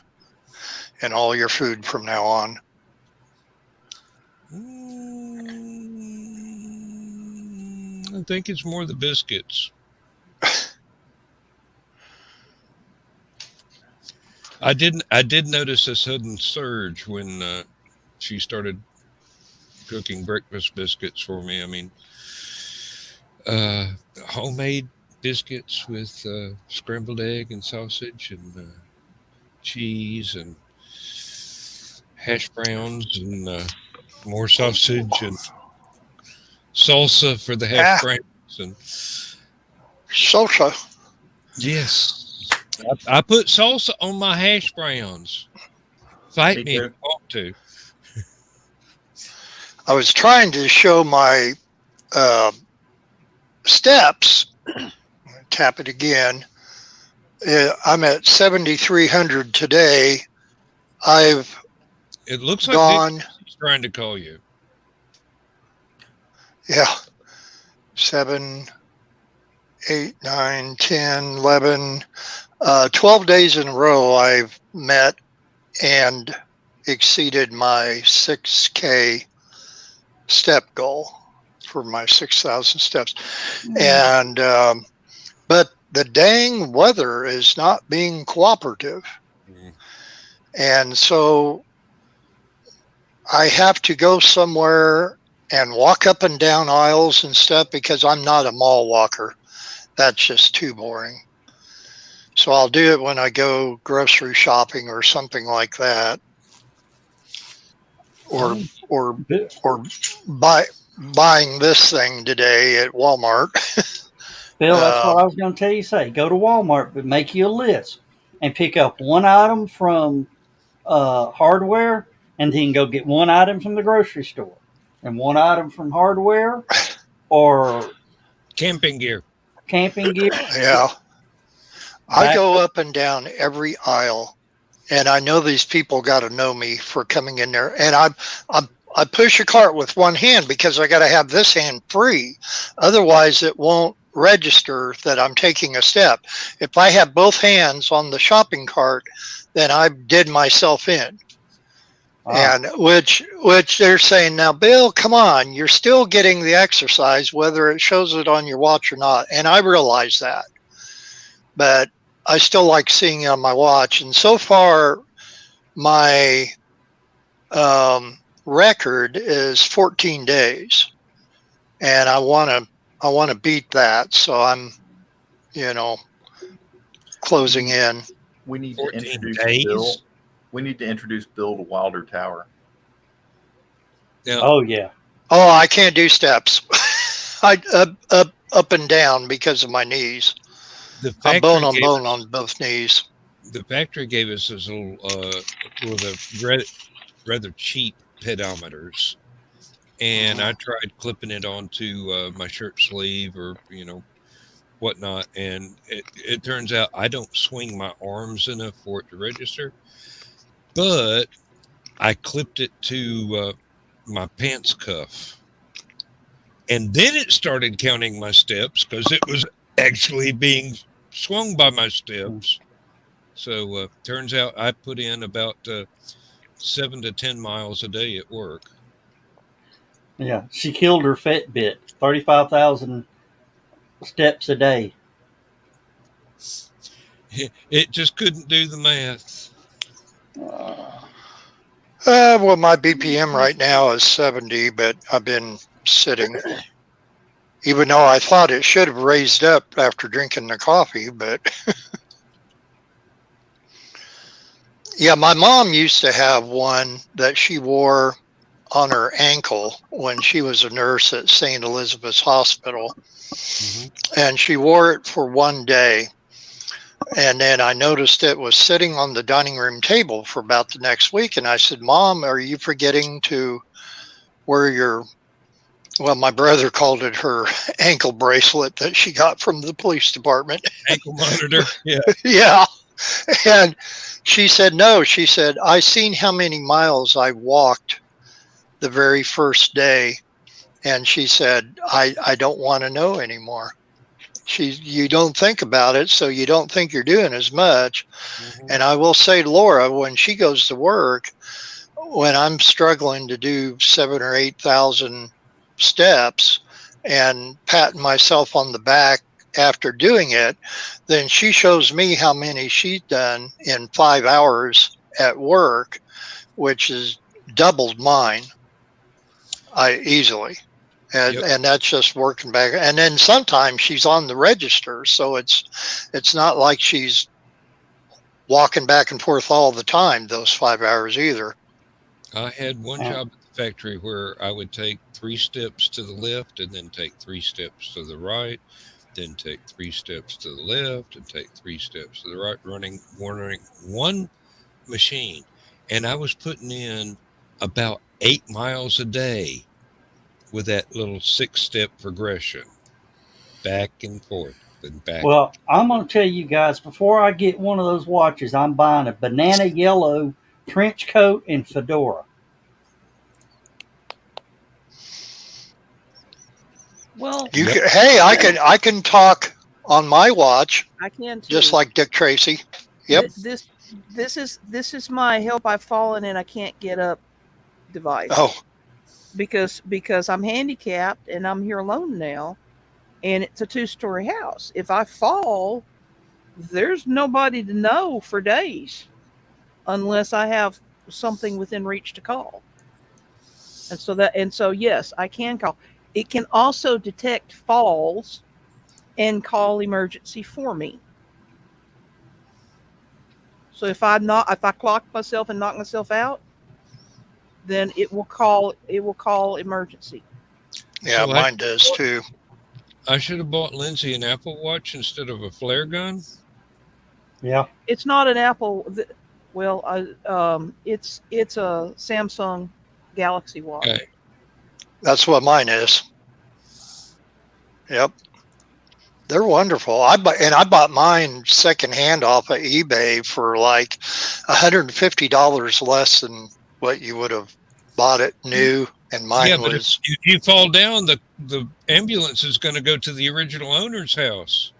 in all your food from now on. I think it's more the biscuits. I did notice a sudden surge when she started cooking breakfast biscuits for me. I mean, homemade biscuits with scrambled egg and sausage and cheese and hash browns and more sausage and salsa for the hash browns and salsa. Yes, I put salsa on my hash browns. Fight me if you want too. I was trying to show my steps. Tap it again. I'm at 7,300 today. I've It looks like gone. He's trying to call you. Yeah. 7, 8, 9, 10, 11, 12 days in a row I've met and exceeded my 6K step goal for my 6,000 steps. And, but the dang weather is not being cooperative. And so I have to go somewhere and walk up and down aisles and stuff because I'm not a mall walker. That's just too boring. So I'll do it when I go grocery shopping or something like that. Or buying this thing today at Walmart. Bill, that's what I was going to tell you. Say, go to Walmart, but make you a list and pick up one item from hardware, and then go get one item from the grocery store and one item from hardware or camping gear. Yeah. I go up and down every aisle, and I know these people got to know me for coming in there. And I push a cart with one hand because I got to have this hand free. Otherwise, it won't register that I'm taking a step. If I have both hands on the shopping cart, then I did myself in. And which they're saying, now, Bill, come on, you're still getting the exercise, whether it shows it on your watch or not. And I realize that. But I still like seeing it on my watch. And so far, my record is 14 days. And I want to beat that. So I'm, closing in. We need to introduce days? Bill. We need to introduce Bill to Wilder Tower. Yeah. Oh, yeah. Oh, I can't do steps. I up and down because of my knees. I'm bone on both knees. The factory gave us this little with a rather cheap pedometers, and I tried clipping it onto my shirt sleeve or whatnot, and it turns out I don't swing my arms enough for it to register. But I clipped it to my pants cuff, and then it started counting my steps because it was actually being swung by my steps. So turns out I put in about 7 to 10 miles a day at work. Yeah, she killed her Fitbit. 35,000 steps a day. It just couldn't do the math. Well, my BPM right now is 70, but I've been sitting. Even though I thought it should have raised up after drinking the coffee, but yeah, my mom used to have one that she wore on her ankle when she was a nurse at St. Elizabeth's Hospital. And she wore it for one day. And then I noticed it was sitting on the dining room table for about the next week. And I said, Mom, are you forgetting to wear your, well, my brother called it her ankle bracelet that she got from the police department. Ankle monitor. Yeah. Yeah. And she said, no, she said, I seen how many miles I walked the very first day. And she said, I don't want to know anymore. You don't think about it, so you don't think you're doing as much. And I will say, Laura, when she goes to work, when I'm struggling to do 7,000 or 8,000 steps and patting myself on the back after doing it, then she shows me how many she's done in 5 hours at work, which is doubled mine. Easily. And that's just working back. And then sometimes she's on the register. So it's not like she's walking back and forth all the time, those 5 hours either. I had one job at the factory where I would take 3 steps to the left and then take 3 steps to the right, then take 3 steps to the left and take 3 steps to the right, running one machine. and I was putting in about 8 miles a day with that little 6-step progression, back and forth and back. Well, I'm going to tell you guys, before I get one of those watches, I'm buying a banana yellow trench coat and fedora. Well, Yep. I can talk on my watch I can too. just like Dick Tracy. Yep. This is my help I've fallen and I can't get up device. Oh, Because I'm handicapped and I'm here alone now, and it's a 2-story house. If I fall, there's nobody to know for days unless I have something within reach to call. And so yes, I can call. It can also detect falls and call emergency for me. So if I clock myself and knock myself out, then it will call emergency. yeah, So mine does too. I should have bought Lindsay an Apple Watch instead of a flare gun. Yeah. It's not an Apple. Well, it's a Samsung Galaxy Watch. Okay. That's what mine is. Yep. They're wonderful. I bought mine secondhand off of eBay for like $150 less than what you would have bought it new. And mine Yeah, but was. if you fall down, the ambulance is going to go to the original owner's house.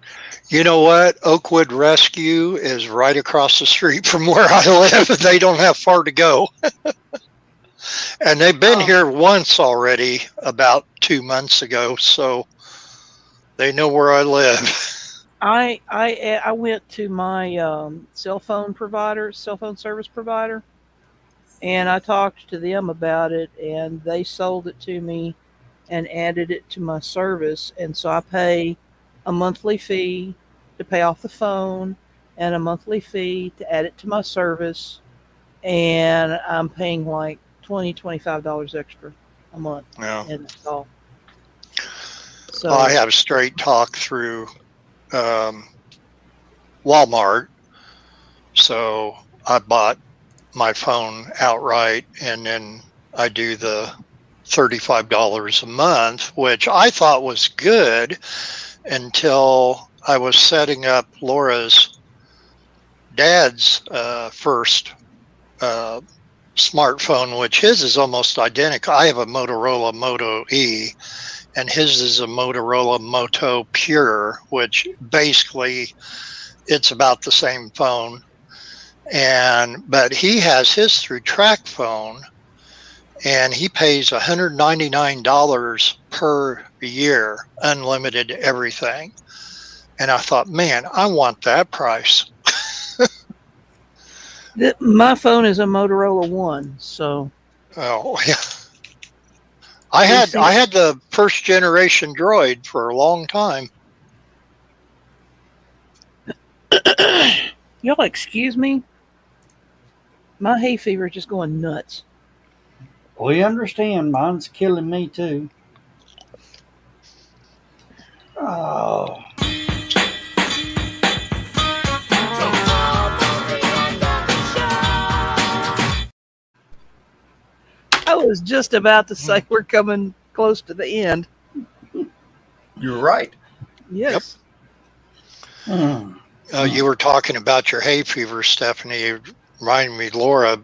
You know what? Oakwood Rescue is right across the street from where I live. They don't have far to go. And they've been here once already about 2 months ago, so they know where I live. I went to my cell phone service provider, and I talked to them about it, and they sold it to me and added it to my service. And so I pay a monthly fee to pay off the phone and a monthly fee to add it to my service. And I'm paying like $25 extra a month. Yeah. And that's all. So I have straight talk through Walmart. So I bought my phone outright, and then I do the $35 a month, which I thought was good until I was setting up Laura's dad's first smartphone, which his is almost identical. I have a Motorola Moto E, and his is a Motorola Moto Pure, which basically it's about the same phone. But he has his through TrackPhone, and he pays $199 per year, unlimited everything. And I thought, man, I want that price. my phone is a Motorola One, so Oh yeah. I had the first generation Droid for a long time. y'all excuse me. My hay fever is just going nuts. We understand. Mine's killing me too. Oh. I was just about to say we're coming close to the end. You're right. Yes. You were talking about your hay fever, Stephanie. It reminded me, Laura,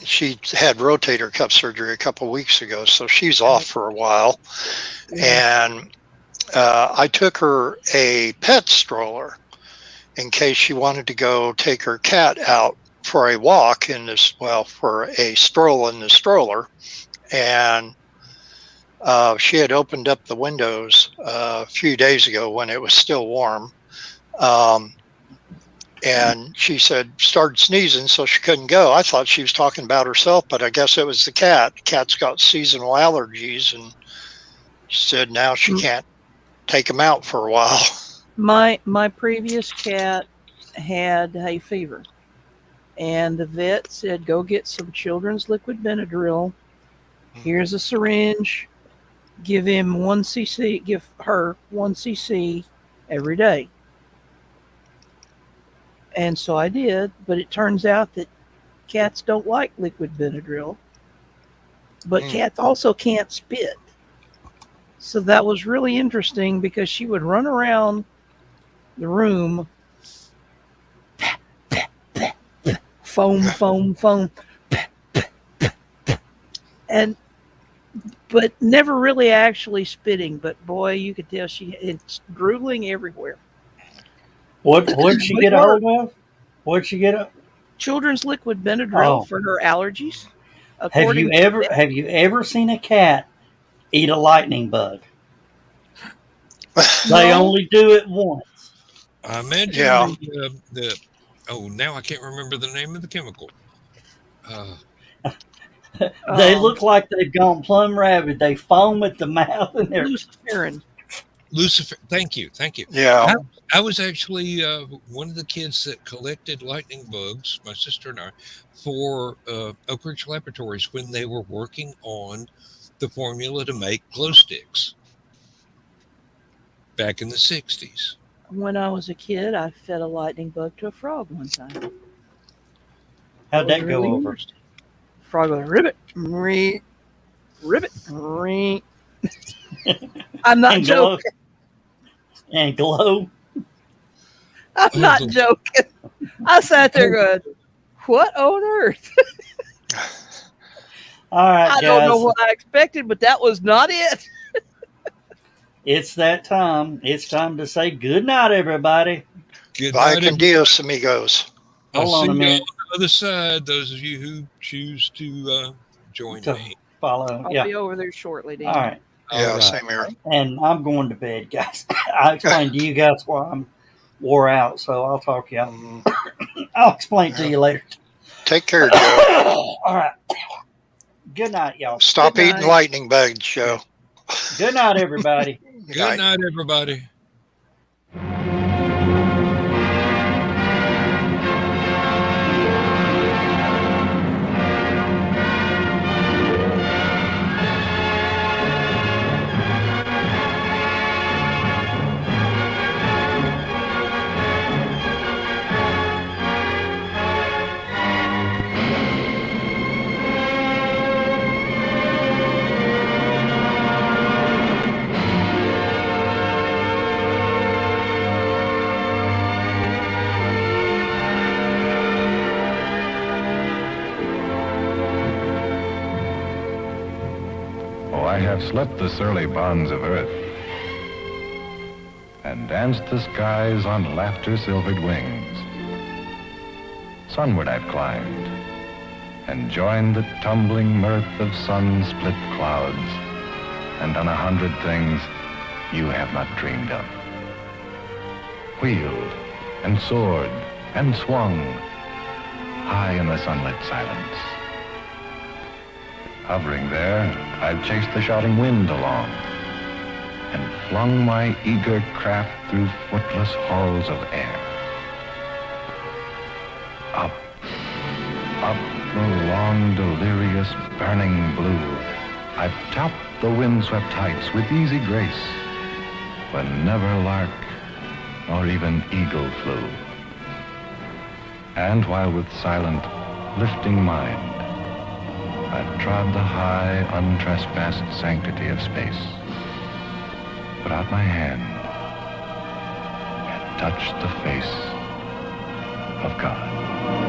she had rotator cuff surgery a couple of weeks ago, so she's off for a while. And I took her a pet stroller in case she wanted to go take her cat out for a walk for a stroll in the stroller. And she had opened up the windows a few days ago when it was still warm. And she started sneezing, so she couldn't go. I thought she was talking about herself, but I guess it was the cat. The cat's got seasonal allergies, and she said now she can't take him out for a while. My previous cat had hay fever, and the vet said, go get some children's liquid Benadryl. Here's a syringe. Give her 1 cc every day. And so I did, but it turns out that cats don't like liquid Benadryl, but Mm. cats also can't spit. So that was really interesting because she would run around the room, foam, foam, foam, and but never really actually spitting. But boy, you could tell it's drooling everywhere. What'd she But get it a hold worked. of? What'd she get? Children's liquid Benadryl Oh, for her allergies, according to the vet. have you ever seen a cat eat a lightning bug? They No, only do it once. I imagine Yeah. the oh, now I can't remember the name of the chemical. Uh, They um, look like they've gone plumb rabid. They foam at the mouth and they're luciferin. Lucifer. Thank you, thank you. Yeah. I was actually one of the kids that collected lightning bugs, my sister and I, for Oak Ridge Laboratories when they were working on the formula to make glow sticks back in the 60s. When I was a kid, I fed a lightning bug to a frog one time. how'd Was that go really over? interesting. Frog goes ribbit, ree, ribbit, ree. I'm not And glow joking. and glow. I'm Oh, not joking. I sat there going, "What on earth?" All right, I don't know guys. what I expected, but that was not it. It's that time. It's time to say good night, everybody. Good Via night, con Dios, amigos. I'll Hold on see a you on minute the other side, those of you who choose to join to me. follow. I'll Yeah. be over there shortly, All Dan. right. All Yeah, right. same here. And I'm going to bed, guys. I explained to you guys why I'm wore out, so I'll talk to y'all. Mm, I'll explain to yeah. you later. Take care, Joe. All right. Good night, y'all. Stop Good eating night. lightning bugs, Joe. Good night, everybody. Good Good night. night, everybody. Oh, I have slept the surly bonds of earth and danced the skies on laughter-silvered wings. Sunward I've climbed and joined the tumbling mirth of sun-split clouds and done 100 things you have not dreamed of. Wheeled and soared and swung high in the sunlit silence. Hovering there, I've chased the shouting wind along and flung my eager craft through footless halls of air. Up, up the long, delirious, burning blue, I've topped the windswept heights with easy grace, when never lark nor even eagle flew. And while with silent, lifting mind, I've trod the high, untrespassed sanctity of space, put out my hand and touched the face of God.